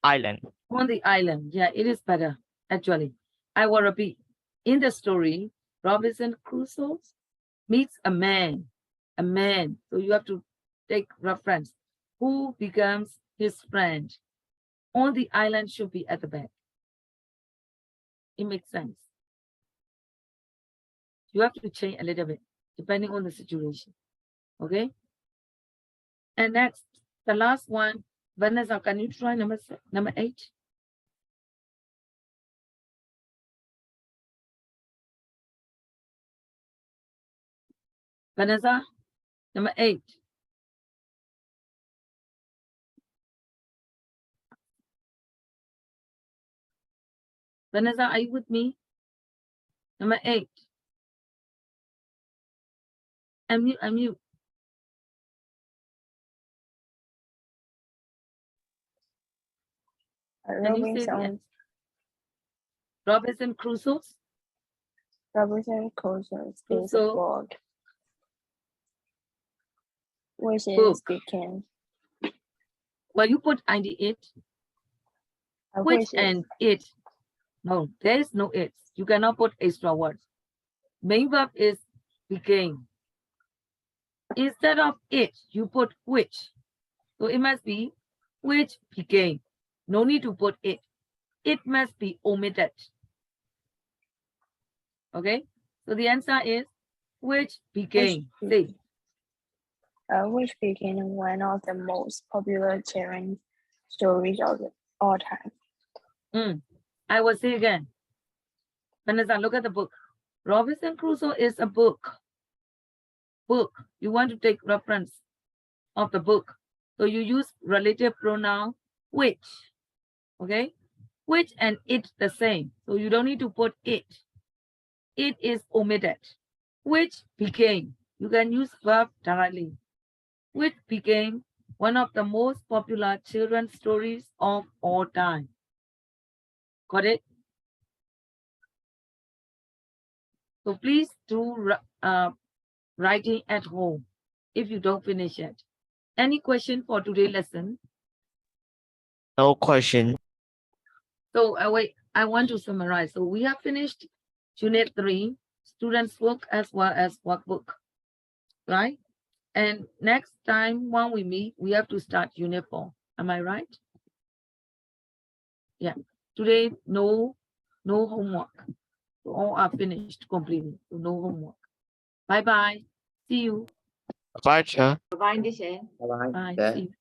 island. On the island. Yeah, it is better, actually. I will repeat. In the story, Robinson Crusoe meets a man. So you have to take reference. Who becomes his friend? On the island should be at the back. It makes sense. You have to change a little bit depending on the situation. Okay? And next, the last one, Vanessa, can you try number 8? Vanessa, number 8. Vanessa, are you with me? Number 8. Unmute. Can you say the answer? Robinson Crusoe? Robinson Crusoe is Crusoe. aboard, which Book. is speaking. Well, you put it. Which and it. No, there is no it. You cannot put extra words. Main verb is became. Instead of it, you put which. So it must be which became. No need to put it. It must be omitted. Okay? So the answer is which became. Say. Which became one of the most popular children's stories of all time. I will say again. Vanessa, look at the book. Robinson Crusoe is a book. Book. You want to take reference of the book. So you use relative pronoun which. Okay? Which and it the same. So you don't need to put it. It is omitted. Which became. You can use verb directly. Which became one of the most popular children's stories of all time. Got it? So please do writing at home if you don't finish it. Any question for today's lesson? No question. So wait, I want to summarize. So we have finished Unit 3, students' work as well as workbook, right? And next time when we meet, we have to start Unit 4. Am I right? Yeah. Today, no homework. So all are finished completely. So no homework. Bye-bye. See you. Bye, teacher. Bye, teacher. Bye bye. Bye. Yeah. See you.